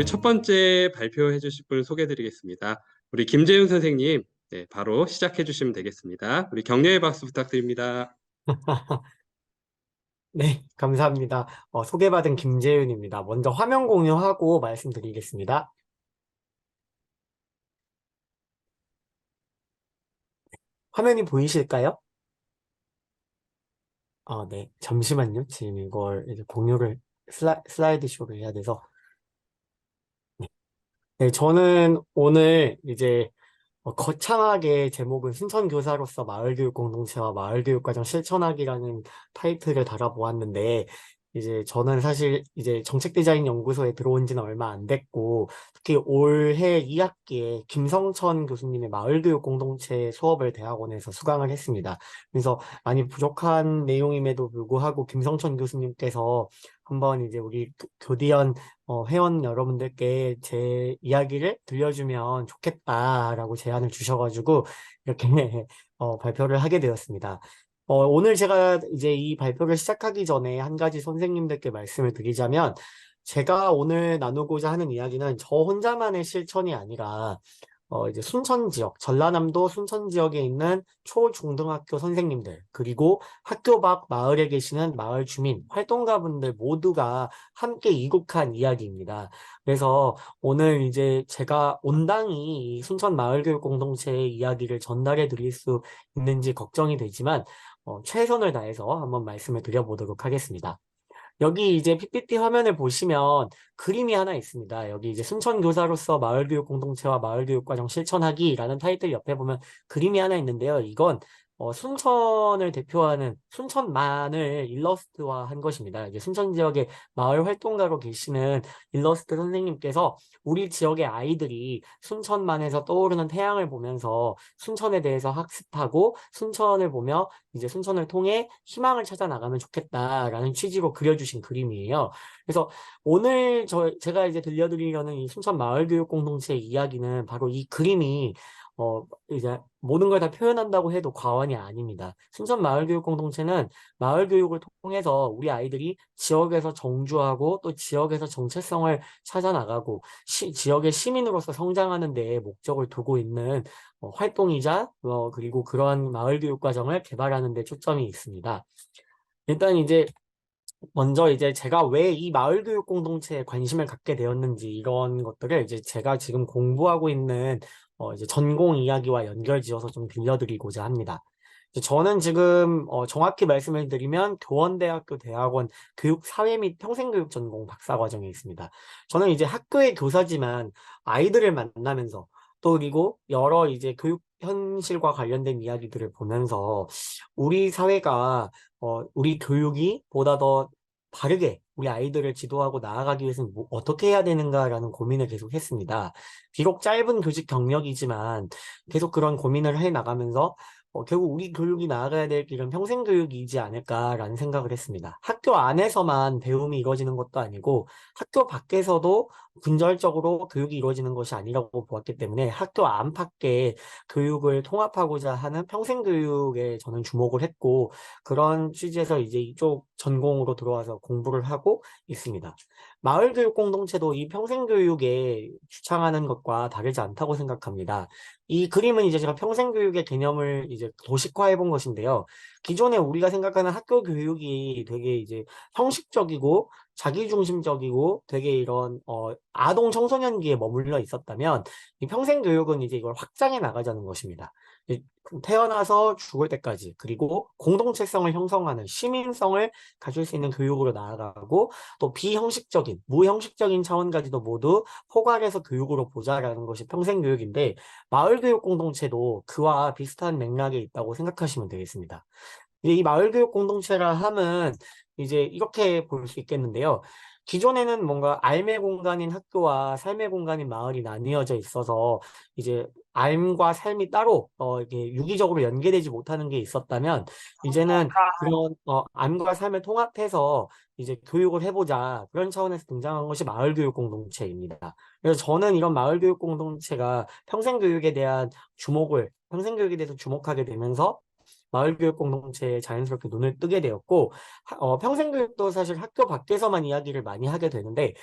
우리 첫 번째 발표해 주실 분 소개해 드리겠습니다. 우리 김재윤 선생님, 네, 바로 시작해 주시면 되겠습니다. 우리 격려의 박수 부탁드립니다. 네, 감사합니다. 소개받은 김재윤입니다. 먼저 화면 공유하고 말씀드리겠습니다. 화면이 보이실까요? 네, 잠시만요. 지금 이걸 이제 공유를 슬라이드 쇼를 해야 돼서. 네, 네, 저는 오늘 이제 거창하게 제목은 순천교사로서 마을교육 공동체와 마을교육과정 실천하기라는 타이틀을 달아보았는데, 이제 저는 사실 이제 정책디자인 연구소에 들어온 지는 얼마 안 됐고, 특히 올해 2학기에 김성천 교수님의 마을교육 공동체 수업을 대학원에서 수강을 했습니다. 그래서 많이 부족한 내용임에도 불구하고 김성천 교수님께서 한번 이제 우리 교디언 회원 여러분들께 제 이야기를 들려주면 좋겠다라고 제안을 주셔가지고 이렇게 발표를 하게 되었습니다. 오늘 제가 이제 이 발표를 시작하기 전에 한 가지 선생님들께 말씀을 드리자면 제가 오늘 나누고자 하는 이야기는 저 혼자만의 실천이 아니라 이제 순천 지역, 전라남도 순천 지역에 있는 초, 중등학교 선생님들, 그리고 학교 밖 마을에 계시는 마을 주민, 활동가분들 모두가 함께 이국한 이야기입니다. 그래서 오늘 이제 제가 온당히 이 순천 마을교육 공동체의 이야기를 전달해 드릴 수 있는지 걱정이 되지만, 최선을 다해서 한번 말씀을 드려보도록 하겠습니다. 여기 이제 PPT 화면을 보시면 그림이 하나 있습니다. 여기 이제 순천교사로서 마을교육 공동체와 마을교육과정 실천하기라는 타이틀 옆에 보면 그림이 하나 있는데요. 이건 순천을 대표하는 순천만을 일러스트화한 것입니다. 이제 순천 지역의 마을 활동가로 계시는 일러스트 선생님께서 우리 지역의 아이들이 순천만에서 떠오르는 태양을 보면서 순천에 대해서 학습하고 순천을 보며 이제 순천을 통해 희망을 찾아 나가면 좋겠다라는 취지로 그려주신 그림이에요. 그래서 오늘 제가 이제 들려드리려는 이 순천 마을교육 공동체의 이야기는 바로 이 그림이 이제 모든 걸 다 표현한다고 해도 과언이 아닙니다. 순천 마을교육 공동체는 마을교육을 통해서 우리 아이들이 지역에서 정주하고 또 지역에서 정체성을 찾아 나가고 지역의 시민으로서 성장하는 데에 목적을 두고 있는 활동이자 그리고 그러한 마을교육 과정을 개발하는 데 초점이 있습니다. 일단 이제 먼저 이제 제가 왜 이 마을교육 공동체에 관심을 갖게 되었는지 이런 것들을 이제 제가 지금 공부하고 있는 이제 전공 이야기와 연결지어서 좀 들려드리고자 합니다. 저는 지금 정확히 말씀을 드리면 교원대학교 대학원 교육사회 및 평생교육 전공 박사과정에 있습니다. 저는 이제 학교의 교사지만 아이들을 만나면서 또 그리고 여러 이제 교육 현실과 관련된 이야기들을 보면서 우리 사회가 우리 교육이 보다 더 바르게 우리 아이들을 지도하고 나아가기 위해서는 어떻게 해야 되는가라는 고민을 계속 했습니다. 비록 짧은 교직 경력이지만 계속 그런 고민을 해 나가면서 결국 우리 교육이 나아가야 될 길은 평생교육이지 않을까라는 생각을 했습니다. 학교 안에서만 배움이 이루어지는 것도 아니고 학교 밖에서도 군절적으로 교육이 이루어지는 것이 아니라고 보았기 때문에 학교 안팎의 교육을 통합하고자 하는 평생교육에 저는 주목을 했고 그런 취지에서 이제 이쪽 전공으로 들어와서 공부를 하고 있습니다. 마을교육 공동체도 이 평생교육에 주창하는 것과 다르지 않다고 생각합니다. 이 그림은 이제 제가 평생교육의 개념을 이제 도식화해 본 것인데요. 기존에 우리가 생각하는 학교 교육이 되게 이제 형식적이고 자기중심적이고 되게 이런 아동 청소년기에 머물러 있었다면 이 평생교육은 이제 이걸 확장해 나가자는 것입니다. 태어나서 죽을 때까지 그리고 공동체성을 형성하는 시민성을 가질 수 있는 교육으로 나아가고 또 비형식적인 무형식적인 차원까지도 모두 포괄해서 교육으로 보자라는 것이 평생교육인데 마을교육 공동체도 그와 비슷한 맥락에 있다고 생각하시면 되겠습니다. 이제 이 마을교육 공동체라 함은 이제 이렇게 볼 수 있겠는데요. 기존에는 뭔가 삶의 공간인 학교와 삶의 공간인 마을이 나뉘어져 있어서 이제 삶과 삶이 따로 이렇게 유기적으로 연계되지 못하는 게 있었다면 이제는 그런 삶과 삶을 통합해서 이제 교육을 해보자 그런 차원에서 등장한 것이 마을교육 공동체입니다. 그래서 저는 이런 마을교육 공동체가 평생교육에 대해서 주목하게 되면서 마을교육 공동체에 자연스럽게 눈을 뜨게 되었고, 평생교육도 사실 학교 밖에서만 이야기를 많이 하게 되는데,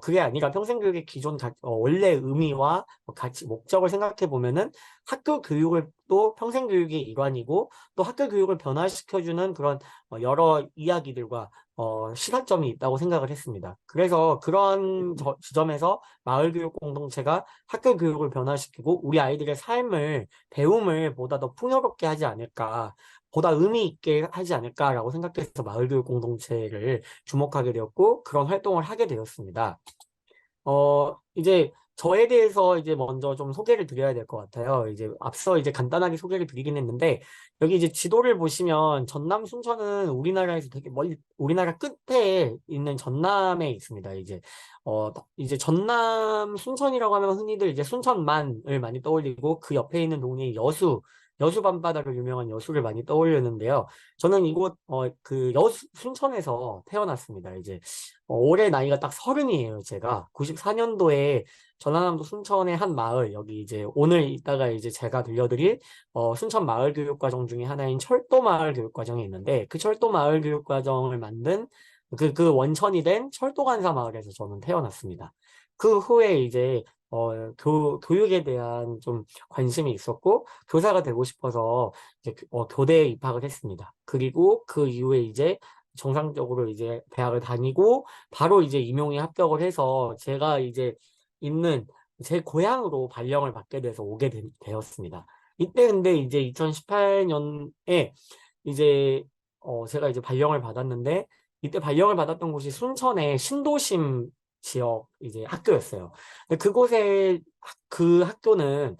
그게 아니라 평생교육의 기존 원래 의미와 가치, 목적을 생각해 보면은 학교 교육을 또 평생교육의 일환이고, 또 학교 교육을 변화시켜주는 그런 여러 이야기들과 시사점이 있다고 생각을 했습니다. 그래서 그런 지점에서 마을교육 공동체가 학교 교육을 변화시키고 우리 아이들의 삶을, 배움을 보다 더 풍요롭게 하지 않을까, 보다 의미 있게 하지 않을까라고 생각해서 마을교육 공동체를 주목하게 되었고, 그런 활동을 하게 되었습니다. 이제 저에 대해서 이제 먼저 좀 소개를 드려야 될 것 같아요. 이제 앞서 이제 간단하게 소개를 드리긴 했는데, 여기 이제 지도를 보시면 전남 순천은 우리나라에서 되게 멀리, 우리나라 끝에 있는 전남에 있습니다. 이제 전남 순천이라고 하면 흔히들 이제 순천만을 많이 떠올리고, 그 옆에 있는 동네에 여수 밤바다로 유명한 여수를 많이 떠올리는데요. 저는 이곳, 순천에서 태어났습니다. 올해 나이가 딱 30이에요, 제가. 94년도에 전라남도 순천의 한 마을, 여기 이제 오늘 이따가 이제 제가 들려드릴 순천 마을 교육과정 중에 하나인 철도 마을 교육과정이 있는데, 그 철도 마을 교육과정을 만든 그 원천이 된 철도간사 마을에서 저는 태어났습니다. 그 후에 이제 교육에 대한 좀 관심이 있었고, 교사가 되고 싶어서 이제 교대에 입학을 했습니다. 그리고 그 이후에 이제 정상적으로 이제 대학을 다니고 바로 이제 임용에 합격을 해서 제가 이제 있는 제 고향으로 발령을 받게 돼서 되었습니다. 이때 근데 이제 2018년에 이제 제가 이제 발령을 받았는데, 이때 발령을 받았던 곳이 순천의 신도심 지역 이제 학교였어요. 근데 그 학교는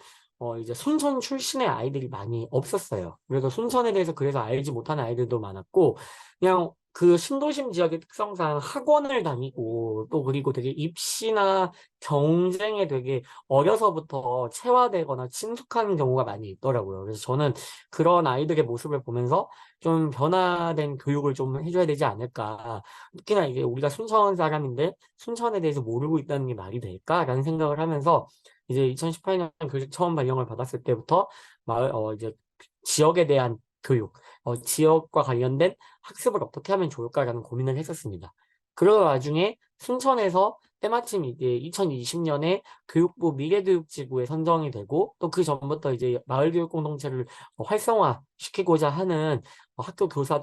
이제 순천 출신의 아이들이 많이 없었어요. 그래서 순천에 대해서 그래서 알지 못하는 아이들도 많았고, 그냥 그 신도심 지역의 특성상 학원을 다니고, 또 그리고 되게 입시나 경쟁에 되게 어려서부터 체화되거나 친숙한 경우가 많이 있더라고요. 그래서 저는 그런 아이들의 모습을 보면서 좀 변화된 교육을 좀 해줘야 되지 않을까. 특히나 이게 우리가 순천 사람인데 순천에 대해서 모르고 있다는 게 말이 될까라는 생각을 하면서 이제 2018년 교직 처음 발령을 받았을 때부터 이제 지역에 대한 교육, 지역과 관련된 학습을 어떻게 하면 좋을까라는 고민을 했었습니다. 그러던 와중에 순천에서 때마침 이제 2020년에 교육부 미래교육지구에 선정이 되고, 또 그 전부터 이제 마을교육 공동체를 활성화시키고자 하는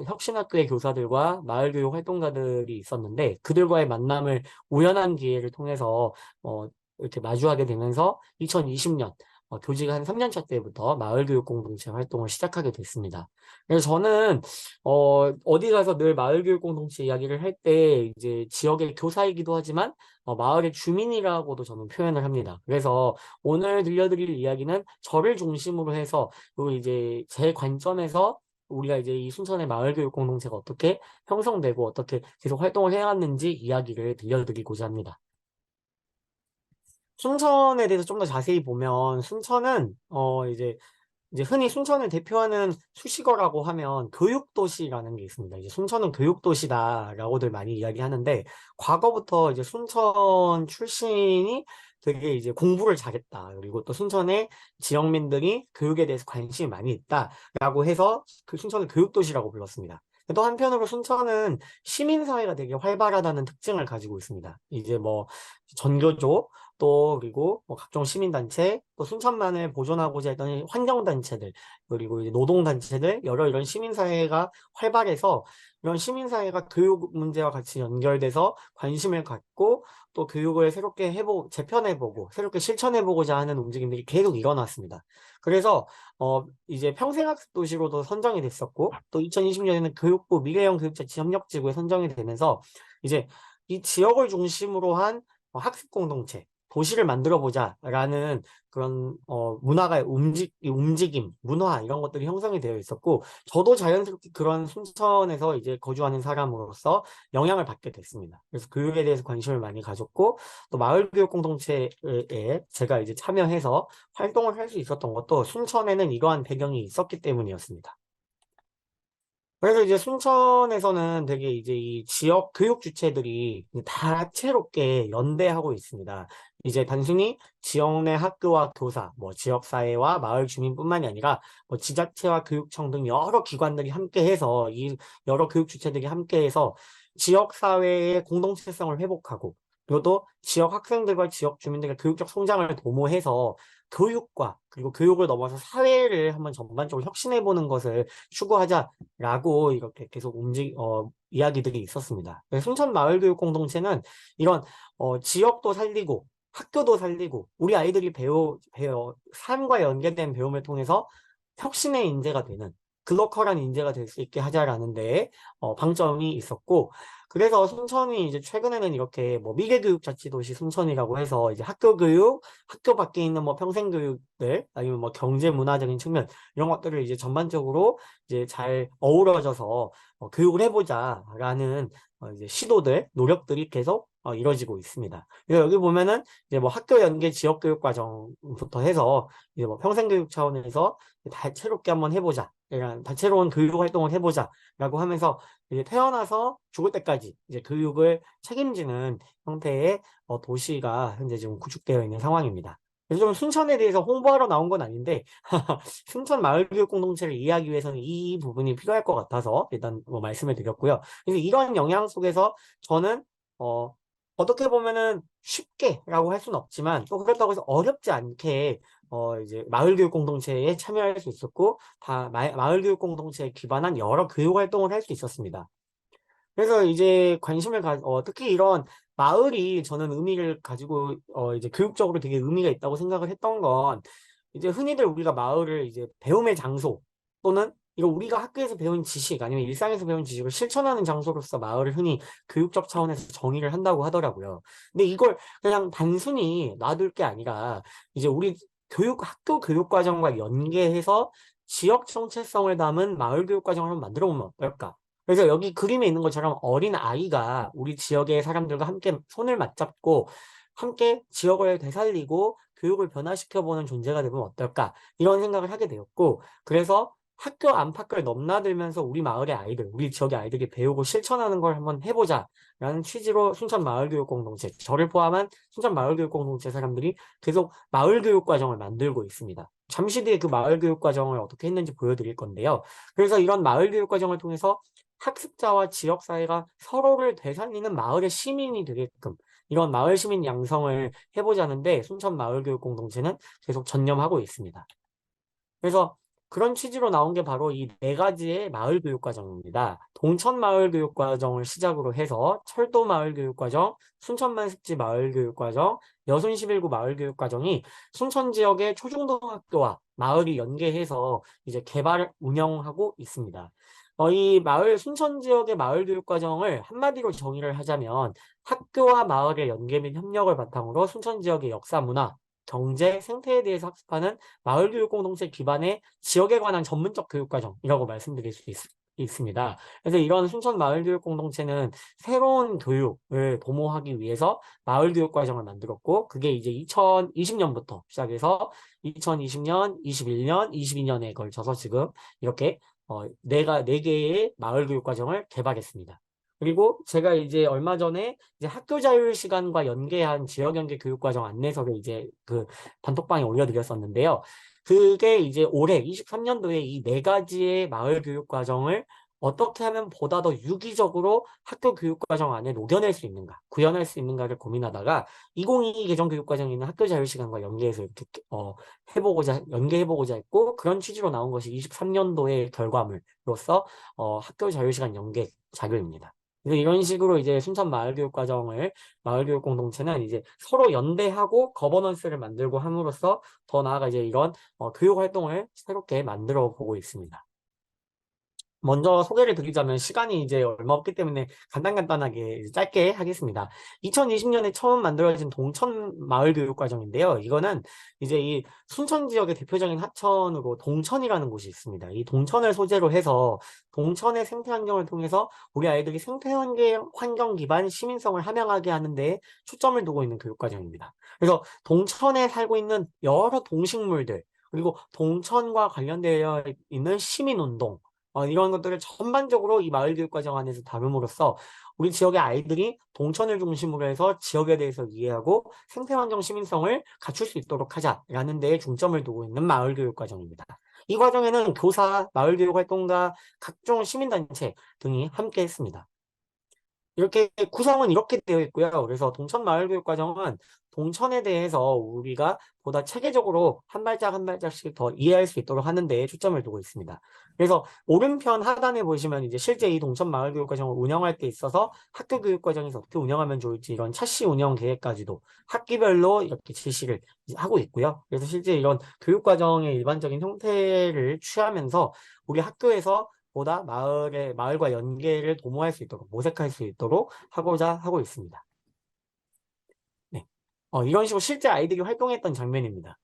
혁신학교의 교사들과 마을교육 활동가들이 있었는데, 그들과의 만남을 우연한 기회를 통해서 이렇게 마주하게 되면서 2020년 교직 한 3년 차 때부터 마을교육 공동체 활동을 시작하게 됐습니다. 그래서 저는 어디 가서 늘 마을교육 공동체 이야기를 할 때 이제 지역의 교사이기도 하지만 마을의 주민이라고도 저는 표현을 합니다. 그래서 오늘 들려드릴 이야기는 저를 중심으로 해서, 그리고 이제 제 관점에서 우리가 이제 이 순천의 마을교육 공동체가 어떻게 형성되고 어떻게 계속 활동을 해왔는지 이야기를 들려드리고자 합니다. 순천에 대해서 좀 더 자세히 보면, 순천은 이제 흔히 순천을 대표하는 수식어라고 하면 교육도시라는 게 있습니다. 이제 순천은 교육도시다라고들 많이 이야기하는데, 과거부터 이제 순천 출신이 되게 이제 공부를 잘했다, 그리고 또 순천의 지역민들이 교육에 대해서 관심이 많이 있다라고 해서 그 순천을 교육도시라고 불렀습니다. 또 한편으로 순천은 시민사회가 되게 활발하다는 특징을 가지고 있습니다. 이제 뭐 전교조, 또 그리고 뭐 각종 시민단체, 또 순천만을 보존하고자 했던 환경단체들, 그리고 이제 노동단체들, 여러 이런 시민사회가 활발해서 이런 시민사회가 교육 문제와 같이 연결돼서 관심을 갖고 또 교육을 새롭게 재편해보고 새롭게 실천해보고자 하는 움직임들이 계속 일어났습니다. 그래서 이제 평생학습 도시로도 선정이 됐었고, 또 2020년에는 교육부 미래형 교육자치 협력지구에 선정이 되면서 이제 이 지역을 중심으로 한 학습 공동체, 도시를 만들어 보자라는 그런 문화가 움직임, 문화 이런 것들이 형성이 되어 있었고, 저도 자연스럽게 그런 순천에서 이제 거주하는 사람으로서 영향을 받게 됐습니다. 그래서 교육에 대해서 관심을 많이 가졌고, 또 마을교육 공동체에 제가 이제 참여해서 활동을 할 수 있었던 것도 순천에는 이러한 배경이 있었기 때문이었습니다. 그래서 이제 순천에서는 되게 이제 이 지역 교육 주체들이 다채롭게 연대하고 있습니다. 이제 단순히 지역 내 학교와 교사, 뭐 지역사회와 마을 주민뿐만이 아니라 뭐 지자체와 교육청 등 여러 기관들이 함께해서 이 여러 교육 주체들이 함께해서 지역사회의 공동체성을 회복하고 그리고 또 지역 학생들과 지역 주민들의 교육적 성장을 도모해서 교육과 그리고 교육을 넘어서 사회를 한번 전반적으로 혁신해보는 것을 추구하자라고 이렇게 계속 이야기들이 있었습니다. 그래서 순천마을교육 공동체는 이런 지역도 살리고 학교도 살리고 우리 아이들이 삶과 연계된 배움을 통해서 혁신의 인재가 되는 글로컬한 인재가 될 수 있게 하자라는 데에 방점이 있었고 그래서 순천이 이제 최근에는 이렇게 뭐 미래교육자치도시 순천이라고 해서 이제 학교 교육, 학교 밖에 있는 뭐 평생교육들 아니면 뭐 경제 문화적인 측면 이런 것들을 이제 전반적으로 이제 잘 어우러져서 교육을 해보자라는 이제 시도들, 노력들이 계속 이루어지고 있습니다. 그래서 여기 보면은 이제 뭐 학교 연계 지역교육 과정부터 해서 이제 뭐 평생교육 차원에서 다채롭게 한번 해보자. 이런 다채로운 교육 활동을 해보자라고 하면서 이제 태어나서 죽을 때까지 이제 교육을 책임지는 형태의 도시가 현재 지금 구축되어 있는 상황입니다. 그래서 좀 순천에 대해서 홍보하러 나온 건 아닌데 순천 마을교육 공동체를 이해하기 위해서는 이 부분이 필요할 것 같아서 일단 뭐 말씀을 드렸고요. 그래서 이런 영향 속에서 저는 어떻게 보면은 쉽게라고 할 수는 없지만 또 그렇다고 해서 어렵지 않게 이제 마을교육 공동체에 참여할 수 있었고 마을교육 공동체에 기반한 여러 교육 활동을 할 수 있었습니다. 그래서 이제 특히 이런 마을이 저는 의미를 가지고 이제 교육적으로 되게 의미가 있다고 생각을 했던 건 이제 흔히들 우리가 마을을 이제 배움의 장소 또는 이거 우리가 학교에서 배운 지식 아니면 일상에서 배운 지식을 실천하는 장소로서 마을을 흔히 교육적 차원에서 정의를 한다고 하더라고요. 근데 이걸 그냥 단순히 놔둘 게 아니라 이제 우리 학교 교육 과정과 연계해서 지역 정체성을 담은 마을 교육 과정을 한번 만들어 보면 어떨까? 그래서 여기 그림에 있는 것처럼 어린 아이가 우리 지역의 사람들과 함께 손을 맞잡고 함께 지역을 되살리고 교육을 변화시켜보는 존재가 되면 어떨까? 이런 생각을 하게 되었고, 그래서 학교 안팎을 넘나들면서 우리 마을의 아이들, 우리 지역의 아이들이 배우고 실천하는 걸 한번 해보자라는 취지로 순천 마을교육 공동체, 저를 포함한 순천 마을교육 공동체 사람들이 계속 마을교육 과정을 만들고 있습니다. 잠시 뒤에 그 마을교육 과정을 어떻게 했는지 보여드릴 건데요. 그래서 이런 마을교육 과정을 통해서 학습자와 지역사회가 서로를 되살리는 마을의 시민이 되게끔 이런 마을 시민 양성을 해보자는데 순천 마을교육 공동체는 계속 전념하고 있습니다. 그래서 그런 취지로 나온 게 바로 이 네 가지의 마을 교육 과정입니다. 동천 마을 교육 과정을 시작으로 해서 철도 마을 교육 과정, 순천만 습지 마을 교육 과정, 여순 11구 마을 교육 과정이 순천 지역의 초중등학교와 마을이 연계해서 이제 개발 운영하고 있습니다. 순천 지역의 마을 교육 과정을 한마디로 정의를 하자면 학교와 마을의 연계 및 협력을 바탕으로 순천 지역의 역사, 문화, 경제, 생태에 대해서 학습하는 마을교육 공동체 기반의 지역에 관한 전문적 교육과정이라고 말씀드릴 수 있습니다. 그래서 이런 순천 마을교육 공동체는 새로운 교육을 도모하기 위해서 마을교육과정을 만들었고 그게 이제 2020년부터 시작해서 2020년, 21년, 22년에 걸쳐서 지금 이렇게 네 개의 마을교육과정을 개발했습니다. 그리고 제가 이제 얼마 전에 이제 학교 자율 시간과 연계한 지역 연계 교육과정 안내서를 이제 그 단톡방에 올려드렸었는데요. 그게 이제 올해 23년도에 이 네 가지의 마을 교육과정을 어떻게 하면 보다 더 유기적으로 학교 교육과정 안에 녹여낼 수 있는가, 구현할 수 있는가를 고민하다가 2022 개정 교육과정에 있는 학교 자율 시간과 연계해서 이렇게 연계해보고자 했고 그런 취지로 나온 것이 23년도의 결과물로서 학교 자율 시간 연계 자료입니다. 그래서 이런 식으로 이제 순천 마을교육 공동체는 이제 서로 연대하고 거버넌스를 만들고 함으로써 더 나아가 이제 이런 교육 활동을 새롭게 만들어 보고 있습니다. 먼저 소개를 드리자면 시간이 이제 얼마 없기 때문에 간단하게 짧게 하겠습니다. 2020년에 처음 만들어진 동천 마을교육과정인데요. 이거는 이제 이 순천 지역의 대표적인 하천으로 동천이라는 곳이 있습니다. 이 동천을 소재로 해서 동천의 생태 환경을 통해서 우리 아이들이 생태 환경 기반 시민성을 함양하게 하는 데 초점을 두고 있는 교육과정입니다. 그래서 동천에 살고 있는 여러 동식물들 그리고 동천과 관련되어 있는 시민운동 이런 것들을 전반적으로 이 마을교육과정 안에서 다룸으로써 우리 지역의 아이들이 동천을 중심으로 해서 지역에 대해서 이해하고 생태환경 시민성을 갖출 수 있도록 하자라는 데에 중점을 두고 있는 마을교육과정입니다. 이 과정에는 교사, 마을교육활동가, 각종 시민단체 등이 함께 했습니다. 이렇게 구성은 이렇게 되어 있고요. 그래서 동천마을교육과정은 동천에 대해서 우리가 보다 체계적으로 한 발짝 한 발짝씩 더 이해할 수 있도록 하는 데에 초점을 두고 있습니다. 그래서 오른편 하단에 보시면 이제 실제 이 동천마을교육과정을 운영할 때 있어서 학교 교육과정에서 어떻게 운영하면 좋을지 이런 차시 운영 계획까지도 학기별로 이렇게 제시를 하고 있고요. 그래서 실제 이런 교육과정의 일반적인 형태를 취하면서 우리 학교에서 보다 마을과 연계를 도모할 수 있도록, 모색할 수 있도록 하고자 하고 있습니다. 네. 이런 식으로 실제 아이들이 활동했던 장면입니다.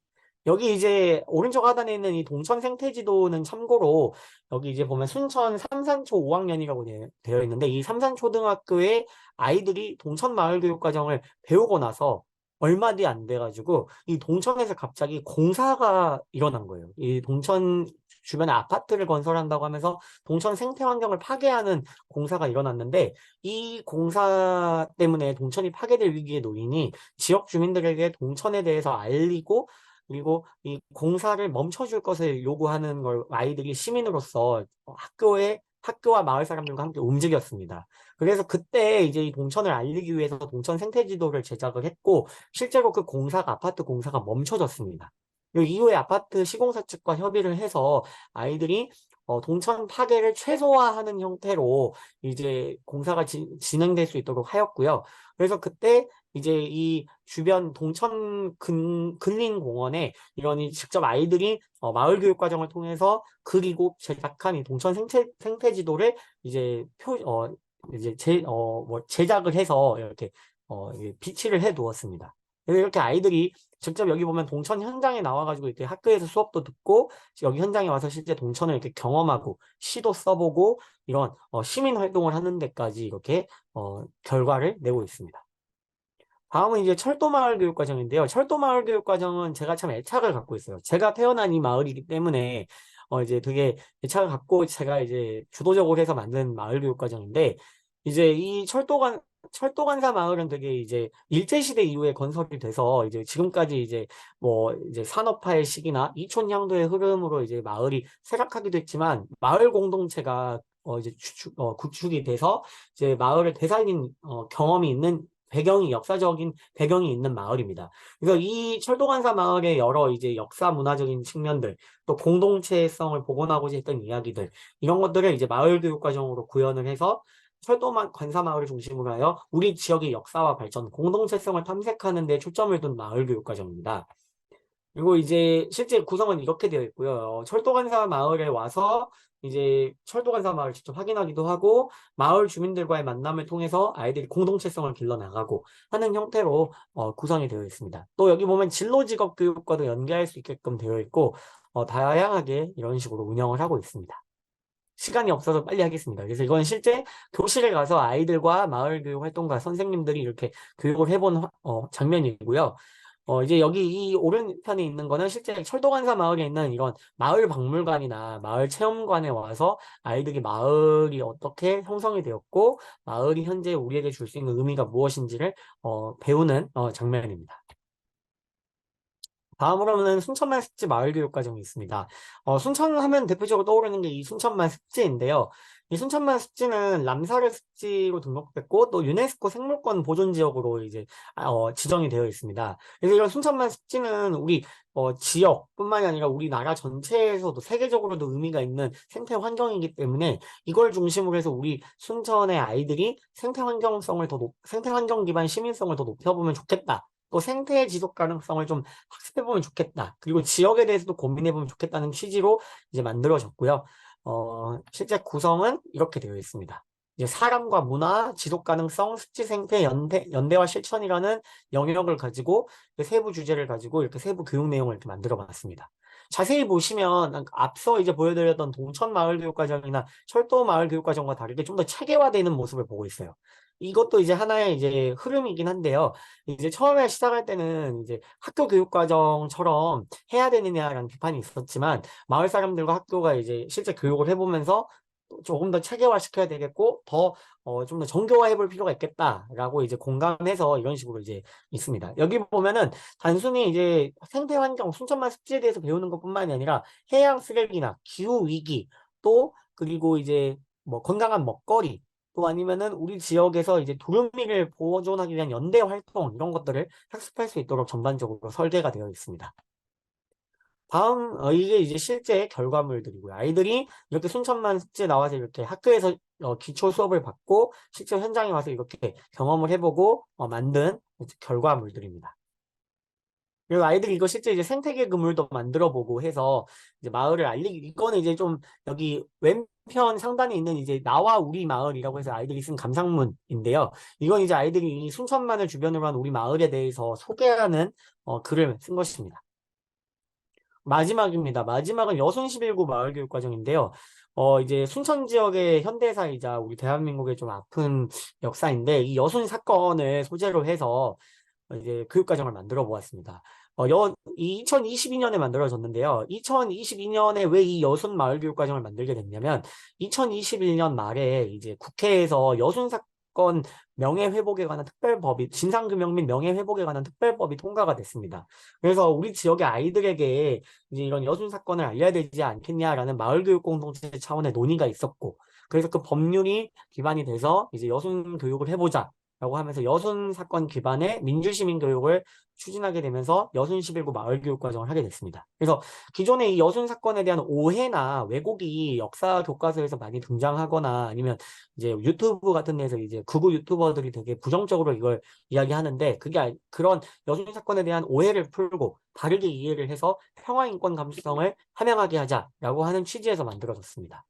여기 이제 오른쪽 하단에 있는 이 동천 생태지도는 참고로 여기 이제 보면 순천 삼산초 5학년이라고 되어 있는데 이 삼산초등학교의 아이들이 동천 마을교육과정을 배우고 나서 얼마 뒤 안 돼가지고 이 동천에서 갑자기 공사가 일어난 거예요. 이 동천 주변에 아파트를 건설한다고 하면서 동천 생태환경을 파괴하는 공사가 일어났는데 이 공사 때문에 동천이 파괴될 위기에 놓이니 지역 주민들에게 동천에 대해서 알리고 그리고 이 공사를 멈춰줄 것을 요구하는 걸 아이들이 시민으로서 학교와 마을 사람들과 함께 움직였습니다. 그래서 그때 이제 이 동천을 알리기 위해서 동천 생태지도를 제작을 했고, 실제로 그 아파트 공사가 멈춰졌습니다. 그 이후에 아파트 시공사 측과 협의를 해서 아이들이 동천 파괴를 최소화하는 형태로 이제 공사가 진행될 수 있도록 하였고요. 그래서 그때 이제 이 주변 동천 근린공원에 직접 아이들이 마을 교육 과정을 통해서 그리고 제작한 이 동천 생태지도를 이제 제작을 해서 이렇게 비치를 해 두었습니다. 그래서 이렇게 아이들이 직접 여기 보면 동천 현장에 나와가지고 이렇게 학교에서 수업도 듣고 여기 현장에 와서 실제 동천을 이렇게 경험하고 시도 써보고 이런 시민 활동을 하는 데까지 이렇게 결과를 내고 있습니다. 다음은 이제 철도마을 교육과정인데요. 철도마을 교육과정은 제가 참 애착을 갖고 있어요. 제가 태어난 이 마을이기 때문에 이제 되게 애착을 갖고 제가 이제 주도적으로 해서 만든 마을 교육과정인데 이제 이 철도관사 마을은 되게 이제 일제시대 이후에 건설이 돼서 이제 지금까지 이제 이제 산업화의 시기나 이촌향도의 흐름으로 이제 마을이 쇠락하기도 했지만 마을 공동체가 이제 구축이 돼서 이제 마을을 되살린 경험이 있는 역사적인 배경이 있는 마을입니다. 그래서 이 철도관사 마을의 여러 이제 역사 문화적인 측면들, 또 공동체성을 복원하고자 했던 이야기들, 이런 것들을 이제 마을 교육 과정으로 구현을 해서 관사 마을을 중심으로 하여 우리 지역의 역사와 발전, 공동체성을 탐색하는 데 초점을 둔 마을 교육 과정입니다. 그리고 이제 실제 구성은 이렇게 되어 있고요. 철도관사 마을에 와서 이제 철도관사 마을 직접 확인하기도 하고 마을 주민들과의 만남을 통해서 아이들이 공동체성을 길러나가고 하는 형태로 구성이 되어 있습니다. 또 여기 보면 진로직업 교육과도 연계할 수 있게끔 되어 있고 다양하게 이런 식으로 운영을 하고 있습니다. 시간이 없어서 빨리 하겠습니다. 그래서 이건 실제 교실에 가서 아이들과 마을교육 활동가 선생님들이 이렇게 교육을 해본 장면이고요. 이제 여기 이 오른편에 있는 거는 실제 철도관사 마을에 있는 이런 마을 박물관이나 마을 체험관에 와서 아이들이 마을이 어떻게 형성이 되었고 마을이 현재 우리에게 줄 수 있는 의미가 무엇인지를 배우는 장면입니다. 다음으로는 순천만 습지 마을교육과정이 있습니다. 순천하면 대표적으로 떠오르는 게 이 순천만 습지인데요. 이 순천만 습지는 람사르 습지로 등록됐고 또 유네스코 생물권 보존 지역으로 이제 지정이 되어 있습니다. 그래서 이런 순천만 습지는 우리 지역뿐만이 아니라 우리나라 전체에서도 세계적으로도 의미가 있는 생태 환경이기 때문에 이걸 중심으로 해서 우리 순천의 아이들이 생태 환경 기반 시민성을 더 높여보면 좋겠다. 또 생태 지속 가능성을 좀 학습해보면 좋겠다. 그리고 지역에 대해서도 고민해보면 좋겠다는 취지로 이제 만들어졌고요. 실제 구성은 이렇게 되어 있습니다. 이제 사람과 문화, 지속 가능성, 습지 생태, 연대와 실천이라는 영역을 가지고 세부 주제를 가지고 이렇게 세부 교육 내용을 이렇게 만들어 봤습니다. 자세히 보시면 앞서 이제 보여드렸던 동천 마을 교육 과정이나 철도 마을 교육 과정과 다르게 좀 더 체계화되는 모습을 보고 있어요. 이것도 이제 하나의 이제 흐름이긴 한데요. 이제 처음에 시작할 때는 이제 학교 교육 과정처럼 해야 되느냐라는 비판이 있었지만 마을 사람들과 학교가 이제 실제 교육을 해보면서 조금 더 체계화시켜야 되겠고 더 좀 더 정교화해 볼 필요가 있겠다라고 이제 공감해서 이런 식으로 이제 있습니다. 여기 보면은 단순히 이제 생태 환경, 순천만 습지에 대해서 배우는 것뿐만이 아니라 해양 쓰레기나 기후 위기 또 그리고 이제 뭐 건강한 먹거리 또 아니면은 우리 지역에서 이제 두루미를 보존하기 위한 연대 활동 이런 것들을 학습할 수 있도록 전반적으로 설계가 되어 있습니다. 다음 이게 이제 실제 결과물들이고요. 아이들이 이렇게 순천만 습지에 나와서 이렇게 학교에서 기초 수업을 받고 실제 현장에 와서 이렇게 경험을 해보고 만든 결과물들입니다. 그리고 아이들이 이거 실제 이제 생태계 그물도 만들어 보고 해서 이제 마을을 알리기, 이거는 이제 좀 여기 왼편 상단에 있는 이제 나와 우리 마을이라고 해서 아이들이 쓴 감상문인데요. 이건 이제 아이들이 이 순천만을 주변으로 한 우리 마을에 대해서 소개하는 글을 쓴 것입니다. 마지막입니다. 마지막은 여순 11구 마을교육과정인데요. 이제 순천 지역의 현대사이자 우리 대한민국의 좀 아픈 역사인데 이 여순 사건을 소재로 해서 이제 교육과정을 만들어 보았습니다. 이 2022년에 만들어졌는데요. 2022년에 왜 이 여순 마을교육과정을 만들게 됐냐면 2021년 말에 이제 국회에서 여순 사건 명예회복에 관한 특별법이 진상규명 및 명예회복에 관한 특별법이 통과가 됐습니다. 그래서 우리 지역의 아이들에게 이제 이런 여순 사건을 알려야 되지 않겠냐라는 마을교육 공동체 차원의 논의가 있었고 그래서 그 법률이 기반이 돼서 이제 여순 교육을 해보자 라고 하면서 여순 사건 기반의 민주시민 교육을 추진하게 되면서 여순 11구 마을교육과정을 하게 됐습니다. 그래서 기존의 이 여순 사건에 대한 오해나 왜곡이 역사 교과서에서 많이 등장하거나 아니면 이제 유튜브 같은 데서 이제 극우 유튜버들이 되게 부정적으로 이걸 이야기하는데 그런 여순 사건에 대한 오해를 풀고 바르게 이해를 해서 평화인권 감수성을 함양하게 하자라고 하는 취지에서 만들어졌습니다.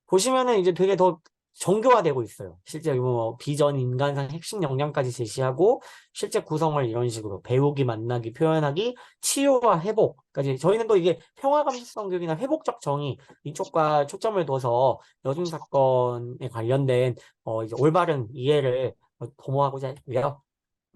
보시면은 이제 되게 더 정교화되고 있어요. 실제 뭐 비전, 인간상 핵심 역량까지 제시하고 실제 구성을 이런 식으로 배우기, 만나기, 표현하기, 치유와 회복까지 저희는 또 이게 평화 감수성 교육이나 회복적 정의 이쪽과 초점을 둬서 여중 사건에 관련된 이제 올바른 이해를 도모하고자 했고요.